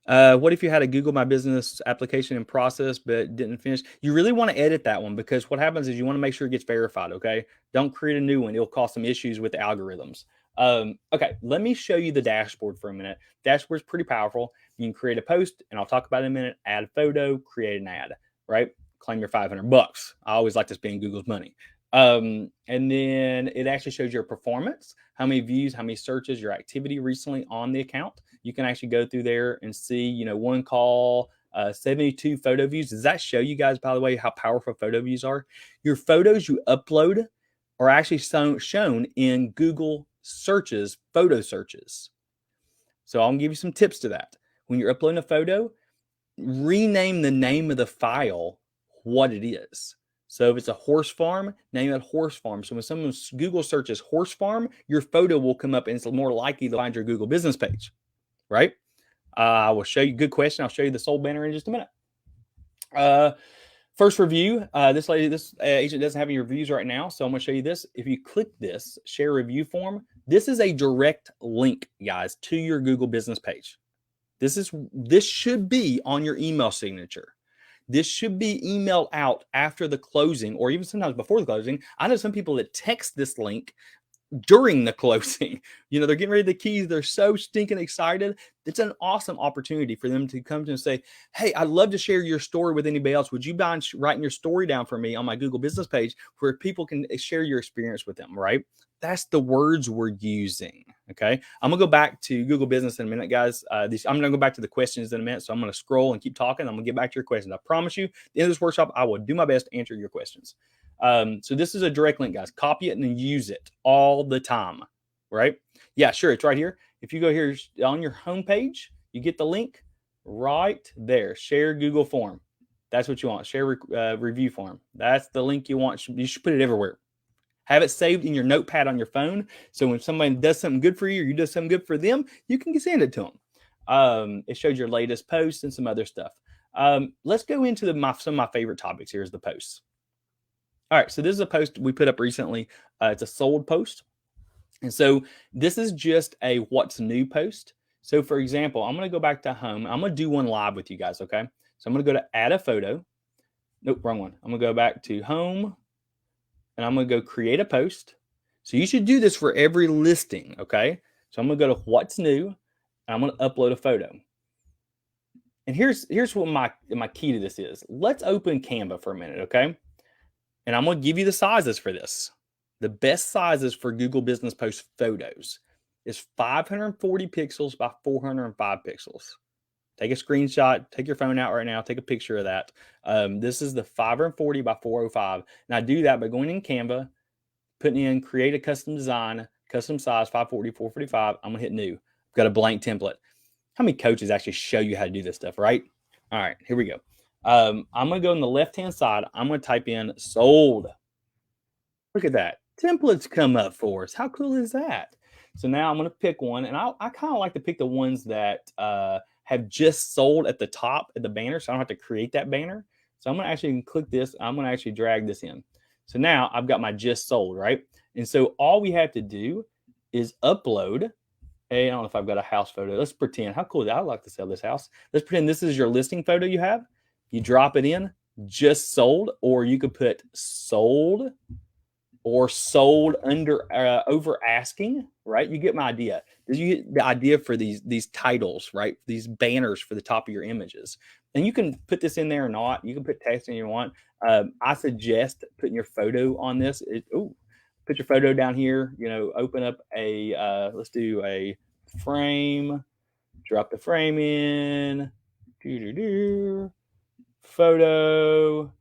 What if you had a Google My Business application in process but didn't finish? You really want to edit that one because what happens is you want to make sure it gets verified, okay? Don't create a new one. It'll cause some issues with the algorithms. Okay, let me show you the dashboard for a minute. Dashboard's pretty powerful. You can create a post, and I'll talk about it in a minute. Add a photo, create an ad, right? Claim your $500. I always like to spend Google's money. And then it actually shows your performance, how many views, how many searches, your activity recently on the account. You can actually go through there and see, one call, 72 photo views. Does that show you guys, by the way, how powerful photo views are? Your photos you upload are actually shown in Google searches, photo searches. So I'll give you some tips to that. When you're uploading a photo, rename the name of the file what it is. So if it's a horse farm, name it horse farm. So when someone Google searches horse farm, your photo will come up and it's more likely to find your Google business page, right? I will show you, good question. I'll show you the sold banner in just a minute. First review, this agent doesn't have any reviews right now, so I'm going to show you this. If you click this share review form, this is a direct link, guys, to your Google business page. This should be on your email signature. This should be emailed out after the closing, or even sometimes before the closing. I know some people that text this link during the closing. They're getting ready to the keys. They're so stinking excited. It's an awesome opportunity for them to come to and say, hey, I'd love to share your story with anybody else. Would you mind writing your story down for me on my Google business page where people can share your experience with them, right? That's the words we're using. Okay. I'm going to go back to Google business in a minute, guys. I'm going to go back to the questions in a minute. So I'm going to scroll and keep talking. I'm going to get back to your questions. I promise you, at the end of this workshop, I will do my best to answer your questions. So this is a direct link, guys. Copy it and then use it all the time, right? Yeah, sure. It's right here. If you go here on your homepage, you get the link right there. Share Google form. That's what you want. Share review form. That's the link you want. You should put it everywhere. Have it saved in your notepad on your phone. So when somebody does something good for you or you do something good for them, you can send it to them. It shows your latest posts and some other stuff. Let's go into some of my favorite topics. Here's the posts. All right, so this is a post we put up recently. It's a sold post. And so this is just a what's new post. So for example, I'm going to go back to home. I'm going to do one live with you guys, okay? So I'm going to go to add a photo. Nope, wrong one. I'm going to go back to home, and I'm going to go create a post. So you should do this for every listing, okay? So I'm going to go to what's new, and I'm going to upload a photo. And here's what my key to this is. Let's open Canva for a minute, okay? And I'm going to give you the sizes for this. The best sizes for Google Business Post photos is 540 pixels by 405 pixels. Take a screenshot, take your phone out right now, take a picture of that. This is the 540 by 405. And I do that by going in Canva, putting in create a custom design, custom size 540, 445. I'm going to hit new. I've got a blank template. How many coaches actually show you how to do this stuff, right? All right, here we go. I'm going to go on the left-hand side. I'm going to type in sold. Look at that. Templates come up for us. How cool is that? So now I'm going to pick one, and I kind of like to pick the ones that have just sold at the top of the banner, so I don't have to create that banner. So I'm going to actually click this. I'm going to actually drag this in. So now I've got my just sold, right? And so all we have to do is upload I don't know if I've got a house photo. Let's pretend. How cool is that? I'd like to sell this house. Let's pretend this is your listing photo you have. You drop it in, just sold, or you could put sold or sold under over asking, right? You get my idea. You get the idea for these titles, right? These banners for the top of your images. And you can put this in there or not. You can put text in you want. I suggest putting your photo on this. Put your photo down here, open up let's do a frame, drop the frame in, photo.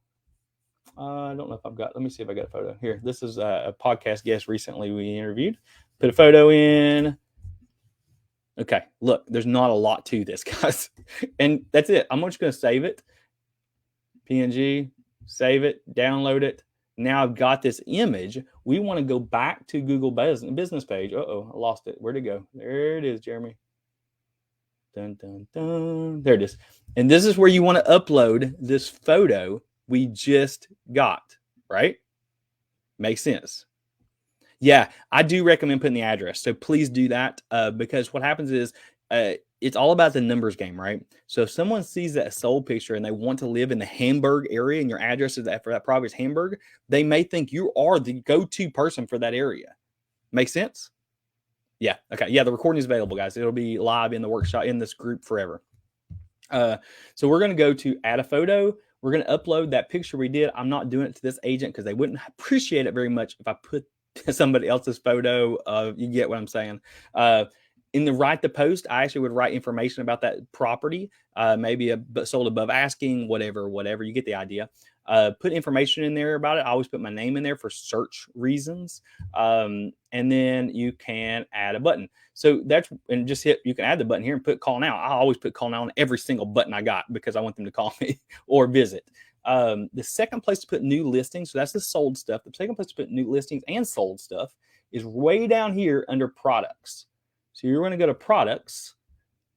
I don't know if let me see if I got a photo here. This is a podcast guest recently we interviewed. Put a photo in. Okay, look, there's not a lot to this, guys. And that's it. I'm just going to save it. PNG, save it, download it. Now I've got this image. We want to go back to Google business page. Uh-oh, I lost it. Where'd it go? There it is, Jeremy. Dun, dun, dun. There it is. And this is where you want to upload this photo we just got, right? Makes sense. Yeah, I do recommend putting the address. So please do that because what happens is it's all about the numbers game, right? So if someone sees that sold picture and they want to live in the Hamburg area and your address is for that property is Hamburg, they may think you are the go-to person for that area. Make sense? Yeah. Okay. Yeah, the recording is available, guys. It'll be live in the workshop in this group forever. So we're going to go to add a photo. We're going to upload that picture we did. I'm not doing it to this agent because they wouldn't appreciate it very much if I put somebody else's photo. You get what I'm saying? In the write the post, I actually would write information about that property, maybe sold above asking, whatever. You get the idea. Put information in there about it. I always put my name in there for search reasons. And then you can add a button. So you can add the button here and put call now. I always put call now on every single button I got because I want them to call me or visit. The second place to put new listings, so that's the sold stuff. The second place to put new listings and sold stuff is way down here under products. So you're going to go to products,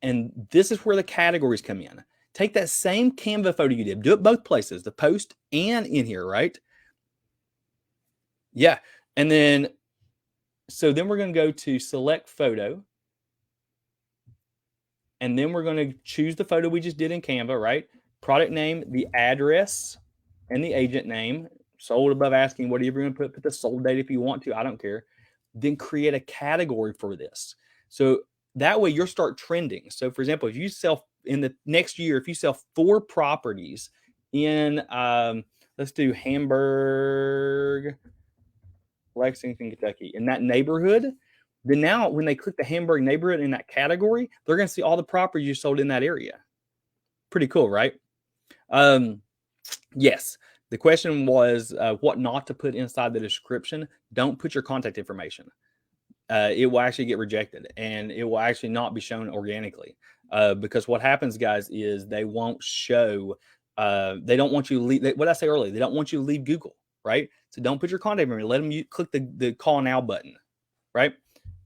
and this is where the categories come in. Take that same Canva photo you did, do it both places, the post and in here, right? Yeah. And then, so then we're going to go to select photo. And then we're going to choose the photo we just did in Canva, right? Product name, the address, and the agent name. Sold above asking, whatever you're going to put the sold date if you want to. I don't care. Then create a category for this. So that way you'll start trending. So for example, if you sell in the next year, if you sell 4 properties in, let's do Hamburg, Lexington, Kentucky, in that neighborhood, then now when they click the Hamburg neighborhood in that category, they're going to see all the properties you sold in that area. Pretty cool, right? Yes. The question was what not to put inside the description. Don't put your contact information. It will actually get rejected, and it will actually not be shown organically. Because what happens, guys, is they won't show. They don't want you to leave. What I say earlier, they don't want you to leave Google, right? So don't put your contact information. Let them click the call now button, right?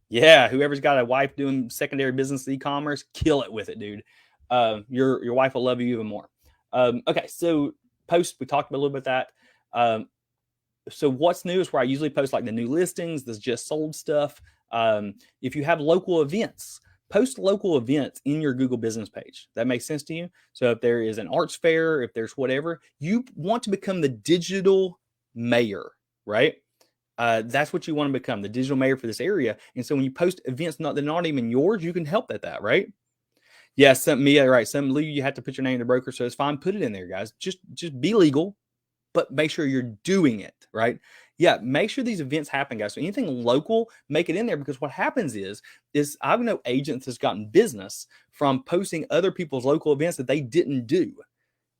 Yeah, whoever's got a wife doing secondary business e-commerce, kill it with it, dude. Your wife will love you even more. Okay, so post, we talked a little bit about that. So what's new is where I usually post like the new listings, the just sold stuff. If you have local events, post local events in your Google business page. That makes sense to you? So if there is an arts fair, if there's whatever, you want to become the digital mayor, right? That's what you want to become, the digital mayor for this area. And so when you post events they're not even yours, you can help at that, right? Yeah, right. Some legal, you have to put your name in the broker, so it's fine. Put it in there, guys. Just be legal, but make sure you're doing it, right? Yeah, make sure these events happen, guys. So anything local, make it in there, because what happens is I know agents that's gotten business from posting other people's local events that they didn't do.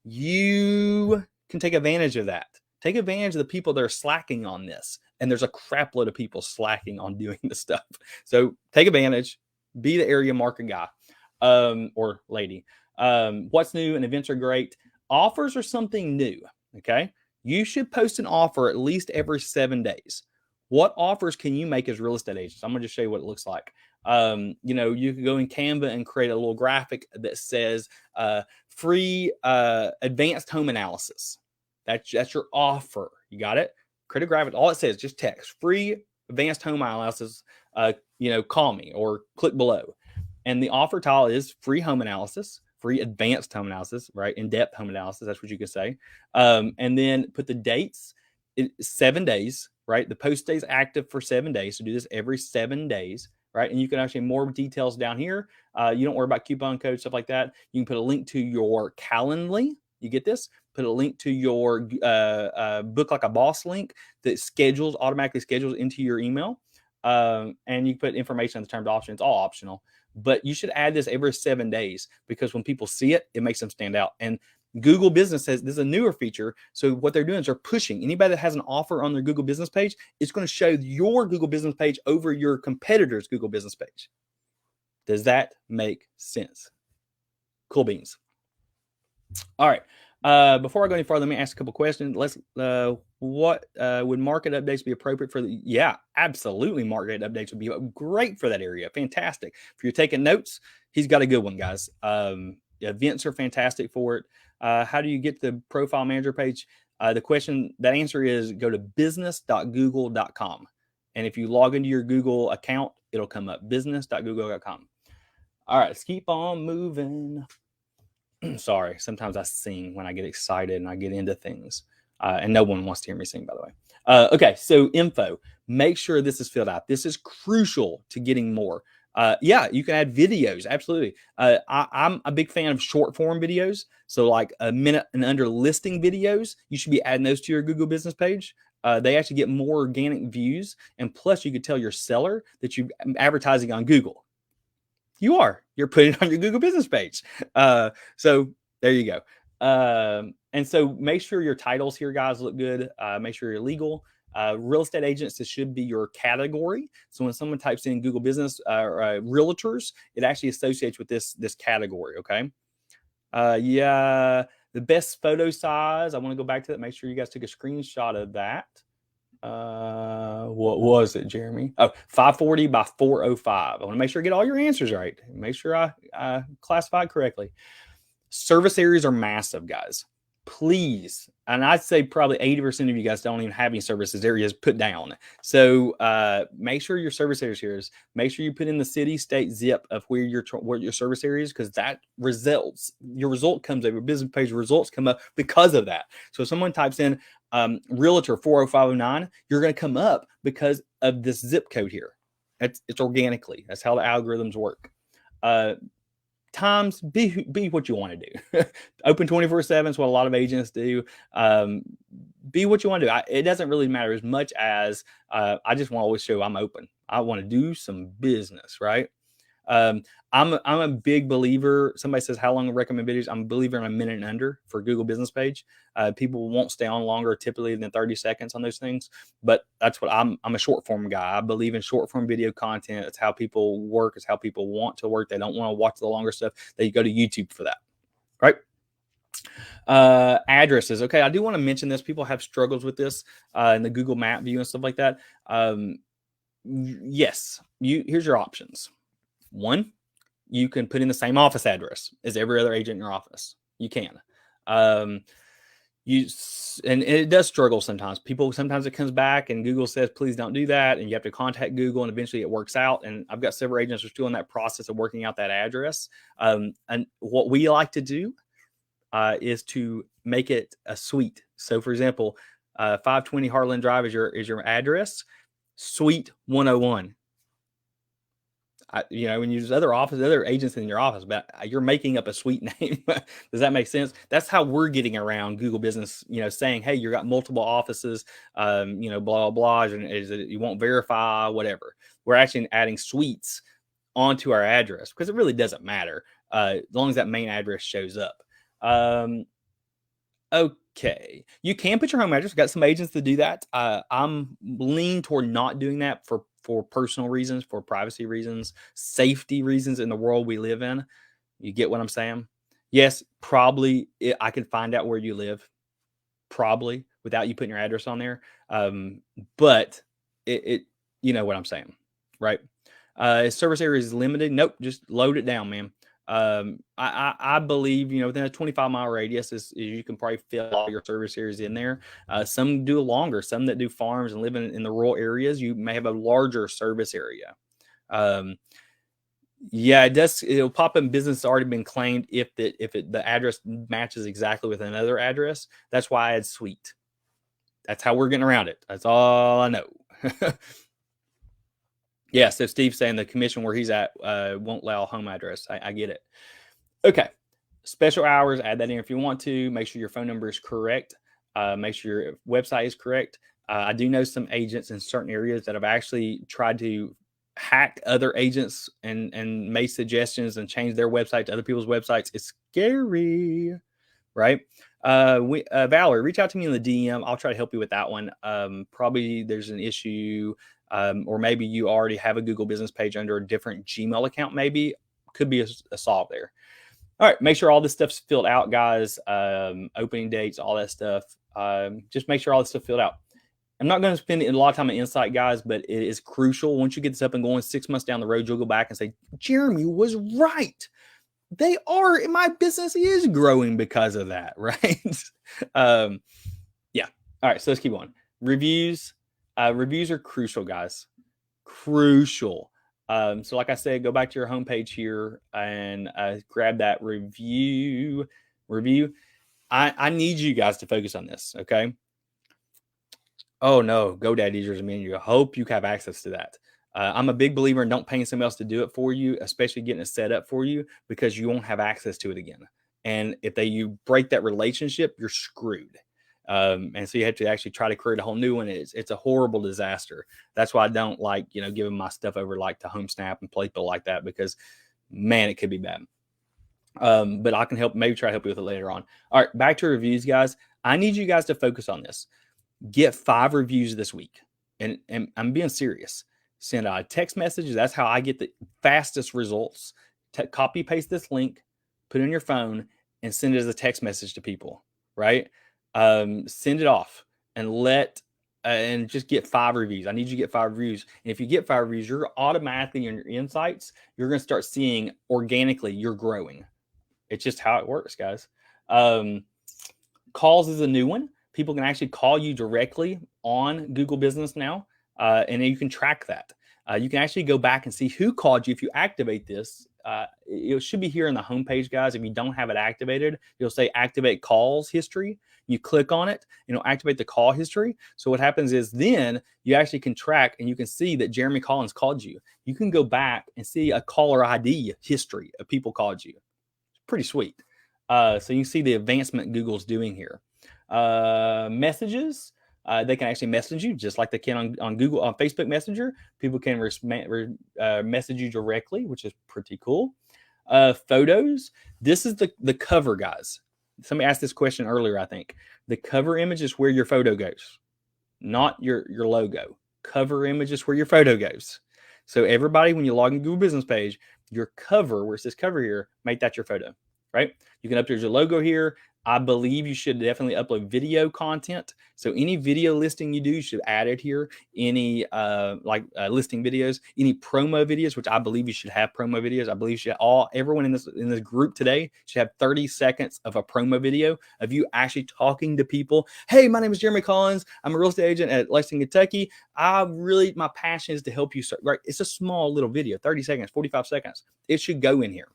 You can take advantage of that. Take advantage of the people that are slacking on this. And there's a crap load of people slacking on doing this stuff. So take advantage, be the area market guy or lady. What's new? And events are great. Offers are something new. Okay. You should post an offer at least every 7 days. What offers can you make as real estate agents? I'm going to just show you what it looks like. You can go in Canva and create a little graphic that says free advanced home analysis. That's your offer. You got it? Create a graphic. All it says, just text free advanced home analysis. Call me or click below. And the offer title is free home analysis, free advanced home analysis, right? In-depth home analysis. That's what you could say. And then put the dates. 7 days, right? The post stays active for 7 days. So do this every 7 days, right? And you can actually more details down here. You don't worry about coupon codes, stuff like that. You can put a link to your Calendly. You get this? Put a link to your Book Like a Boss link that automatically schedules into your email. And you can put information on the terms option. It's all optional. But you should add this every 7 days, because when people see it, it makes them stand out. And Google Business says this is a newer feature. So what they're doing is they're pushing anybody that has an offer on their Google Business page. It's going to show your Google Business page over your competitor's Google Business page. Does that make sense? Cool beans. All right. Before I go any farther, let me ask a couple questions. What would market updates be appropriate for? Yeah, absolutely. Market updates would be great for that area. Fantastic. If you're taking notes, he's got a good one, guys. Events are fantastic for it. How do you get the profile manager page? That answer is go to business.google.com. And if you log into your Google account, it'll come up business.google.com. All right, let's keep on moving. Sorry, sometimes I sing when I get excited and I get into things. And no one wants to hear me sing, by the way. Okay, so info. Make sure this is filled out. This is crucial to getting more. Yeah, you can add videos. Absolutely. I'm a big fan of short form videos. So like a minute and under listing videos, you should be adding those to your Google business page. They actually get more organic views. And plus you could tell your seller that you're advertising on Google. You're putting it on your Google business page. So there you go. And so make sure your titles here, guys, look good. Make sure you're legal. Real estate agents, this should be your category. So when someone types in Google business realtors, it actually associates with this category. Okay. Yeah. The best photo size. I want to go back to that. Make sure you guys took a screenshot of that. What was it, Jeremy? Oh, 540 by 405. I want to make sure I get all your answers right. Make sure I classify it correctly. Service areas are massive, guys. Please, and I'd say probably 80% of you guys don't even have any services areas put down. So make sure your service areas here is. Make sure you put in the city, state, zip of where your service areas, because that results. Your result comes up. Your business page results come up because of that. So if someone types in Realtor 40509, you're going to come up because of this zip code here. It's organically. That's how the algorithms work. Times be what you want to do. Open 24/7 is what a lot of agents do. Be what you want to do. It doesn't really matter as much as I just want to always show I'm open. I want to do some business, right? I'm a big believer. Somebody says how long to recommend videos. I'm a believer in a minute and under for Google Business Page. People won't stay on longer typically than 30 seconds on those things, but that's what I'm a short form guy. I believe in short form video content. It's how people work. It's how people want to work. They don't want to watch the longer stuff. They go to YouTube for that, right? Addresses. Okay, I do want to mention this. People have struggles with this in the Google Map view and stuff like that. Yes, here's your options. One, you can put in the same office address as every other agent in your office. You can. And it does struggle sometimes. Sometimes it comes back and Google says, please don't do that. And you have to contact Google and eventually it works out. And I've got several agents who are still in that process of working out that address. And what we like to do is to make it a suite. So for example, 520 Heartland Drive is your address, suite 101. When you use other agents in your office, but you're making up a suite name. Does that make sense? That's how we're getting around Google Business, saying, hey, you got multiple offices, blah, blah, blah, and you won't verify, whatever. We're actually adding suites onto our address because it really doesn't matter as long as that main address shows up. Okay, you can put your home address. Got some agents that do that. I'm lean toward not doing that for personal reasons, for privacy reasons, safety reasons in the world we live in. You get what I'm saying? Yes, probably I can find out where you live, probably without you putting your address on there. But you know what I'm saying, right? Service area is limited. Nope, just load it down, man. I believe, within a 25-mile radius is you can probably fit all your service areas in there. Some do longer, some that do farms and live in the rural areas, you may have a larger service area. Yeah, it'll pop in business that's already been claimed if the address matches exactly with another address. That's why I add suite. That's how we're getting around it. That's all I know. Yeah, so Steve's saying the commission where he's at won't allow home address. I get it. Okay, special hours, add that in if you want to. Make sure your phone number is correct. Make sure your website is correct. I do know some agents in certain areas that have actually tried to hack other agents and made suggestions and change their website to other people's websites. It's scary, right? Valerie, reach out to me in the DM. I'll try to help you with that one. Probably there's an issue. Or maybe you already have a Google Business Page under a different Gmail account. Maybe could be a solve there. All right, make sure all this stuff's filled out, guys. Opening dates, all that stuff. Just make sure all this stuff filled out. I'm not going to spend a lot of time on Insight, guys, but it is crucial. Once you get this up and going, 6 months down the road, you'll go back and say, Jeremy was right. My business is growing because of that, right? Yeah. All right, so let's keep going. Reviews. Reviews are crucial, guys. Crucial. So like I said, go back to your homepage here and grab that review. I need you guys to focus on this, okay? Oh no, GoDaddy users menu. I hope you have access to that. I'm a big believer in don't paying somebody else to do it for you, especially getting it set up for you, because you won't have access to it again. And if you break that relationship, you're screwed. And so you have to actually try to create a whole new one. It's a horrible disaster. That's why I don't like, giving my stuff over like to HomeSnap and Playbill like that, because man, it could be bad. But I can maybe try to help you with it later on. All right, back to reviews, guys. I need you guys to focus on this. Get 5 reviews this week. And I'm being serious. Send out text messages. That's how I get the fastest results. Copy paste this link, put it on your phone, and send it as a text message to people, right? Send it off and just get 5 reviews. I need you to get 5 reviews. And if you get 5 reviews, you're automatically in your insights, you're going to start seeing organically you're growing. It's just how it works, guys. Um, Calls is a new one. People can actually call you directly on Google Business now, and then you can track that. You can actually go back and see who called you if you activate this. It should be here in the homepage, guys. If you don't have it activated, you'll say activate calls history. You click on it, and it'll activate the call history. So what happens is then you actually can track and you can see that Jeremy Collins called you. You can go back and see a caller ID history of people called you. It's pretty sweet. So you can see the advancement Google's doing here. Messages, they can actually message you just like they can on Google, on Facebook Messenger. People can message you directly, which is pretty cool. Photos, this is the cover, guys. Somebody asked this question earlier, I think. The cover image is where your photo goes, not your logo. Cover image is where your photo goes. So everybody, when you log in Google Business page, your cover, where it says cover here, make that your photo, right? You can upload your logo here. I believe you should definitely upload video content. So any video listing you do, you should add it here. Any listing videos, any promo videos, which I believe you should have promo videos. I believe you should everyone in this group today should have 30 seconds of a promo video of you actually talking to people. Hey, my name is Jeremy Collins. I'm a real estate agent at Lexington, Kentucky. My passion is to help you. Right? It's a small little video, 30 seconds, 45 seconds. It should go in here.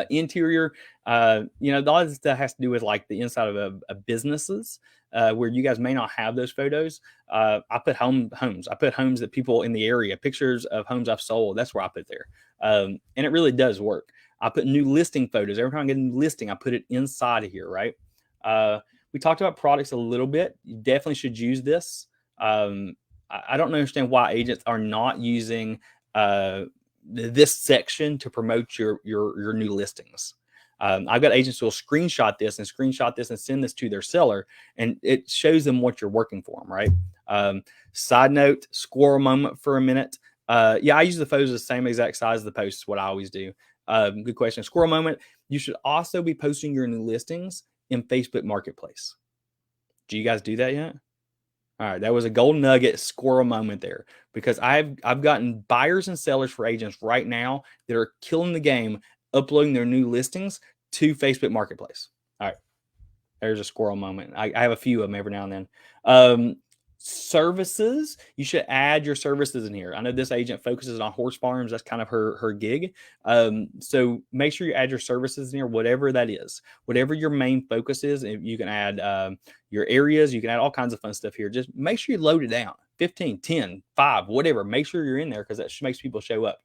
Interior, a lot of stuff has to do with like the inside of businesses where you guys may not have those photos. I put homes. I put homes that people in the area, pictures of homes I've sold. That's where I put there. And it really does work. I put new listing photos. Every time I get a new listing, I put it inside of here, right? We talked about products a little bit. You definitely should use this. I don't understand why agents are not using this section to promote your new listings. I've got agents who will screenshot this and send this to their seller, and it shows them what you're working for them, right? Side note, squirrel moment for a minute. I use the photos the same exact size of the post is what I always do. Good question. Squirrel moment. You should also be posting your new listings in Facebook Marketplace. Do you guys do that yet? All right, that was a gold nugget squirrel moment there, because I've gotten buyers and sellers for agents right now that are killing the game, uploading their new listings to Facebook Marketplace. All right, there's a squirrel moment. I have a few of them every now and then. Services, you should add your services in here. I know this agent focuses on horse farms. That's kind of her gig. So make sure you add your services in here, whatever that is, whatever your main focus is. You can add your areas. You can add all kinds of fun stuff here. Just make sure you load it down. 15, 10, 5, whatever. Make sure you're in there because that makes people show up.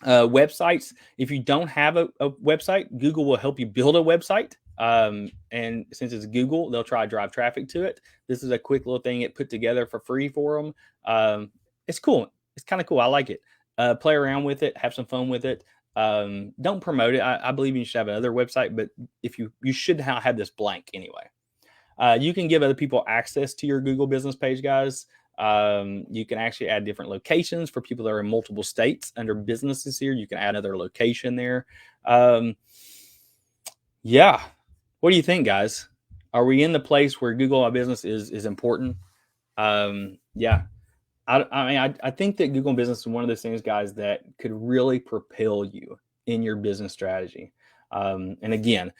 Websites. If you don't have a website, Google will help you build a website. And since it's Google, they'll try to drive traffic to it. This is a quick little thing it put together for free for them. It's cool. It's kind of cool. I like it. Play around with it, have some fun with it. Don't promote it. I believe you should have another website, but if you should have this blank anyway. You can give other people access to your Google business page, guys. You can actually add different locations for people that are in multiple states under businesses here. You can add another location there. Yeah. What do you think, guys? Are we in the place where Google My Business is important? Yeah. I think that Google Business is one of those things, guys, that could really propel you in your business strategy. And again,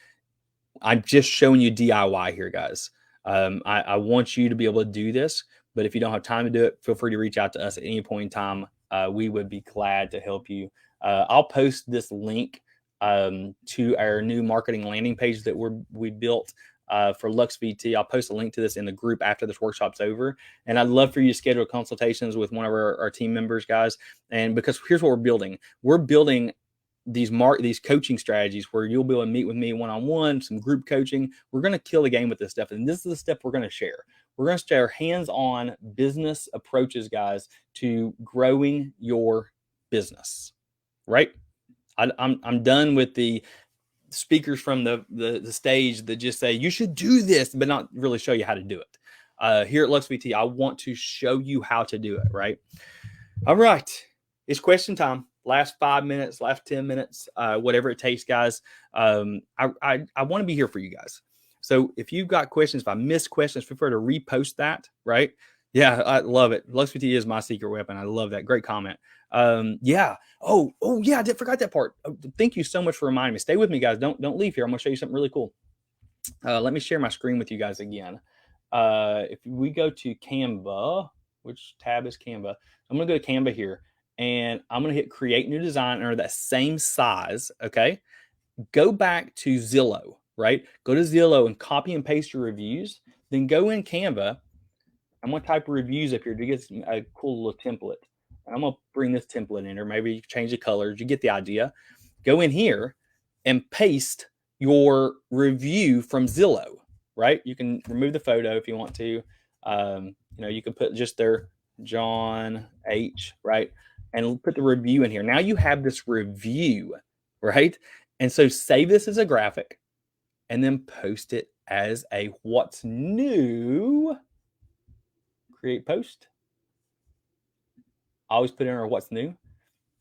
I'm just showing you DIY here, guys. I want you to be able to do this, but if you don't have time to do it, feel free to reach out to us at any point in time. We would be glad to help you. I'll post this link to our new marketing landing page that we built for Lux VT. I'll post a link to this in the group after this workshop's over. And I'd love for you to schedule consultations with one of our team members, guys. And because here's what we're building these coaching strategies where you'll be able to meet with me one-on-one, some group coaching. We're going to kill the game with this stuff. And this is the step we're going to share. We're going to share hands-on business approaches, guys, to growing your business, right? I'm done with the speakers from the stage that just say, you should do this, but not really show you how to do it. Here at Lux VT, I want to show you how to do it, right? All right. It's question time. Last 5 minutes, last 10 minutes, whatever it takes, guys. I want to be here for you guys. So if you've got questions, if I miss questions, feel free to repost that, right? Yeah, I love it. LuxVT is my secret weapon. I love that. Great comment. Yeah. Oh, yeah. I did forgot that part. Thank you so much for reminding me. Stay with me, guys. Don't leave here. I'm gonna show you something really cool. Let me share my screen with you guys again. If we go to Canva, which tab is Canva? I'm gonna go to Canva here, and I'm gonna hit Create New Design under that same size. Okay. Go back to Zillow. Right. Go to Zillow and copy and paste your reviews. Then go in Canva. I'm gonna type reviews up here to get a cool little template. And I'm gonna bring this template in there. Maybe you change the colors. You get the idea. Go in here and paste your review from Zillow. Right? You can remove the photo if you want to. You can put just their John H. Right, and put the review in here. Now you have this review, right? And so save this as a graphic, and then post it as a what's new. Create post. Always put in our what's new.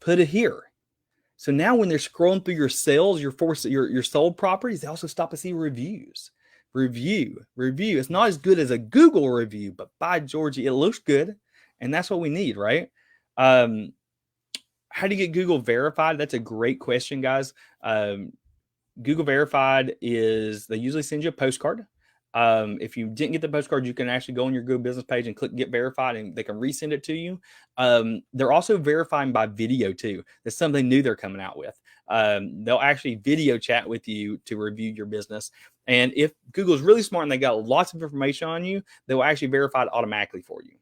Put it here. So now when they're scrolling through your sales, your sold properties, they also stop to see reviews. Review. It's not as good as a Google review, but by Georgie, it looks good. And that's what we need, right? How do you get Google verified? That's a great question, guys. Google verified is they usually send you a postcard. If you didn't get the postcard, you can actually go on your Google business page and click get verified, and they can resend it to you. They're also verifying by video too. That's something new they're coming out with. They'll actually video chat with you to review your business. And if Google's really smart and they got lots of information on you, they will actually verify it automatically for you.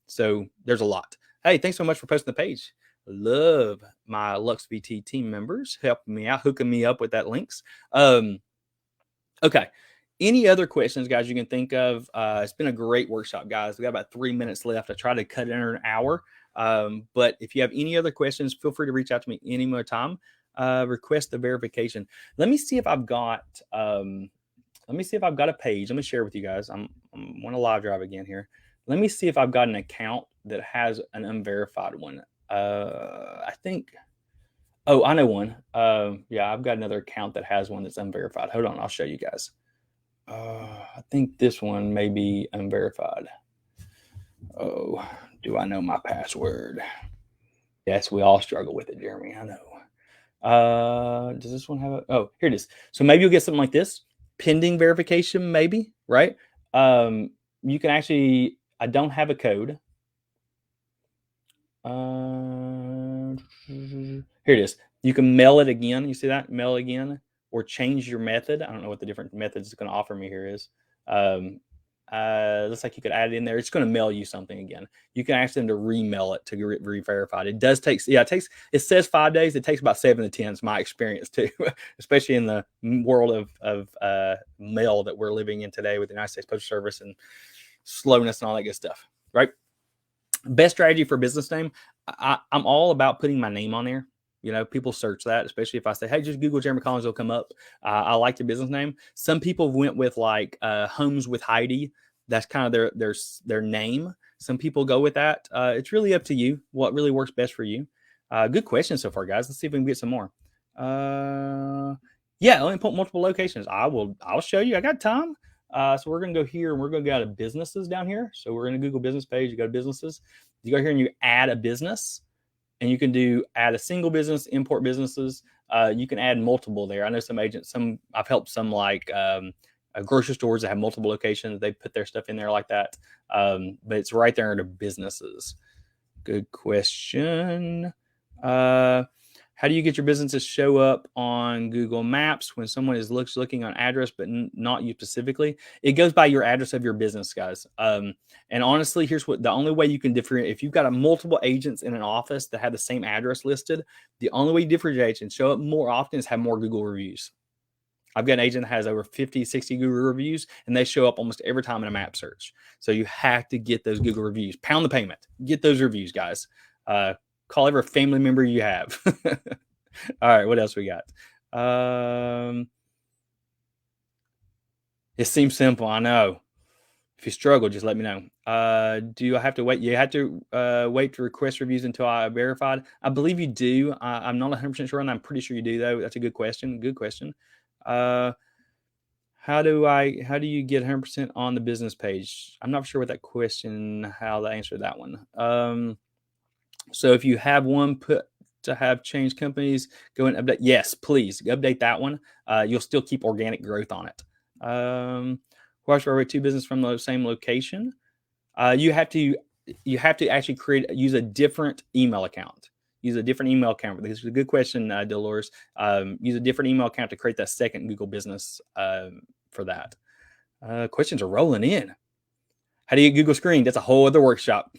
So there's a lot. Hey, thanks so much for posting the page. Love my LuxVT team members helping me out, hooking me up with that links. Okay. Any other questions, guys, you can think of? It's been a great workshop, guys. We got about 3 minutes left. I try to cut it under an hour. But if you have any other questions, feel free to reach out to me any more time. Request the verification. Let me see if I've got a page. Let me share with you guys. I'm on a live drive again here. Let me see if I've got an account that has an unverified one. I think. Oh, I know one. Yeah, I've got another account that has one that's unverified. Hold on, I'll show you guys. I think this one may be unverified. Oh, do I know my password? Yes, we all struggle with it, Jeremy. I know. Does this one have a? Oh, here it is. So maybe you'll get something like this. Pending verification, maybe, right? You can actually, I don't have a code. Here it is. You can mail it again. You see that? Mail again or change your method. I don't know what the different methods it's going to offer me here is. Looks like you could add it in there. It's going to mail you something again. You can ask them to remail it to get re-verified. It does take, it says 5 days. It takes about 7 to 10. It's my experience too, especially in the world of mail that we're living in today with the United States Postal Service and slowness and all that good stuff, right? Best strategy for business name. I'm all about putting my name on there. People search that, especially if I say, hey, just Google Jeremy Collins, it'll come up. I like the business name. Some people went with like Homes with Heidi. That's kind of their name. Some people go with that. It's really up to you what really works best for you. Good question so far, guys. Let's see if we can get some more. Yeah, let me put multiple locations. I'll show you. I got time. So we're going to go here and we're going to go to businesses down here. So we're in a Google business page. You go to businesses. You go here and you add a business, and you can add a single business, import businesses. You can add multiple there. I know some agents, I've helped some like grocery stores that have multiple locations. They put their stuff in there like that. But it's right there under businesses. Good question. How do you get your business to show up on Google Maps when someone is looking on address, but not you specifically? It goes by your address of your business, guys. And honestly, here's what the only way you can differentiate. If you've got multiple agents in an office that have the same address listed, the only way you differentiate and show up more often is have more Google reviews. I've got an agent that has over 50, 60 Google reviews, and they show up almost every time in a map search. So you have to get those Google reviews. Pound the payment. Get those reviews, guys. Call every family member you have. All right, what else we got? It seems simple, I know. If you struggle, just let me know. Do I have to wait? You have to wait to request reviews until I verified. I believe you do. I'm not 100% sure, and I'm pretty sure you do, though. That's a good question. Good question. How How do you get 100% on the business page? I'm not sure what that question, how to answer that one. So if you have one put to have changed companies, go and update. Yes, please update that one. You'll still keep organic growth on it. Why should I rate two business from the same location? You have to actually use a different email account. Use a different email account. This is a good question, Dolores. Use a different email account to create that second Google business for that. Questions are rolling in. How do you get Google Screen? That's a whole other workshop.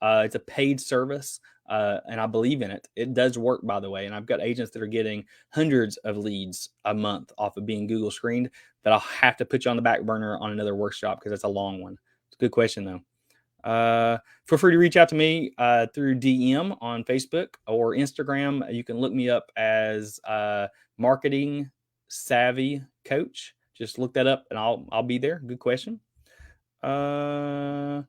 It's a paid service, and I believe in it. It does work, by the way. And I've got agents that are getting hundreds of leads a month off of being Google screened. But I'll have to put you on the back burner on another workshop because it's a long one. It's a good question though. Feel free to reach out to me through DM on Facebook or Instagram. You can look me up as Marketing Savvy Coach. Just look that up and I'll be there. Good question. What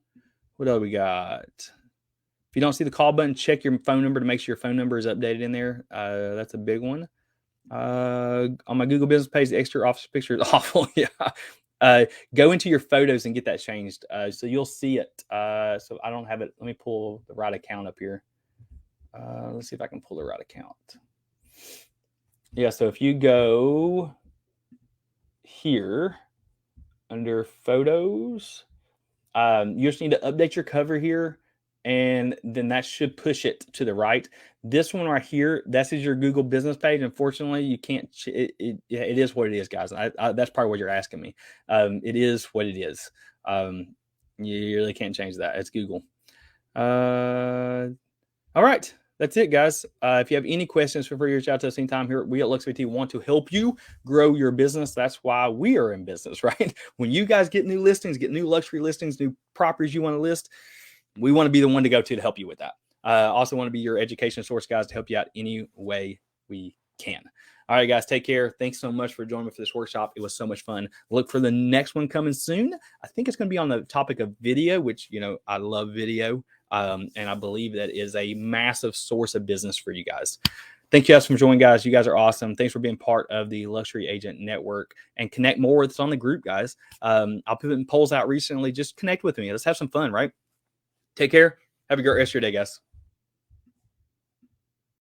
else we got? If you don't see the call button, check your phone number to make sure your phone number is updated in there. That's a big one. On my Google business page, the extra office picture is awful. Yeah. Go into your photos and get that changed. So you'll see it. So I don't have it. Let me pull the right account up here. Let's see if I can pull the right account. Yeah. So if you go here under photos, you just need to update your cover here. And then that should push it to the right. This one right here, this is your Google business page. Unfortunately, you can't, it is what it is, guys. That's probably what you're asking me. It is what it is. You really can't change that. It's Google. All right. That's it, guys. If you have any questions, feel free to reach out to us anytime. Here we at LuxVT want to help you grow your business. That's why we are in business, right? When you guys get new listings, get new luxury listings, new properties you want to list, we want to be the one to go to help you with that. Also want to be your education source, guys, to help you out any way we can. All right, guys, take care. Thanks so much for joining me for this workshop. It was so much fun. Look for the next one coming soon. I think it's going to be on the topic of video, which, I love video. And I believe that is a massive source of business for you guys. Thank you guys for joining, guys. You guys are awesome. Thanks for being part of the Luxury Agent Network, and connect more with us on the group, guys. I'll put polls out recently. Just connect with me. Let's have some fun, right? Take care. Have a great rest of your day, guys.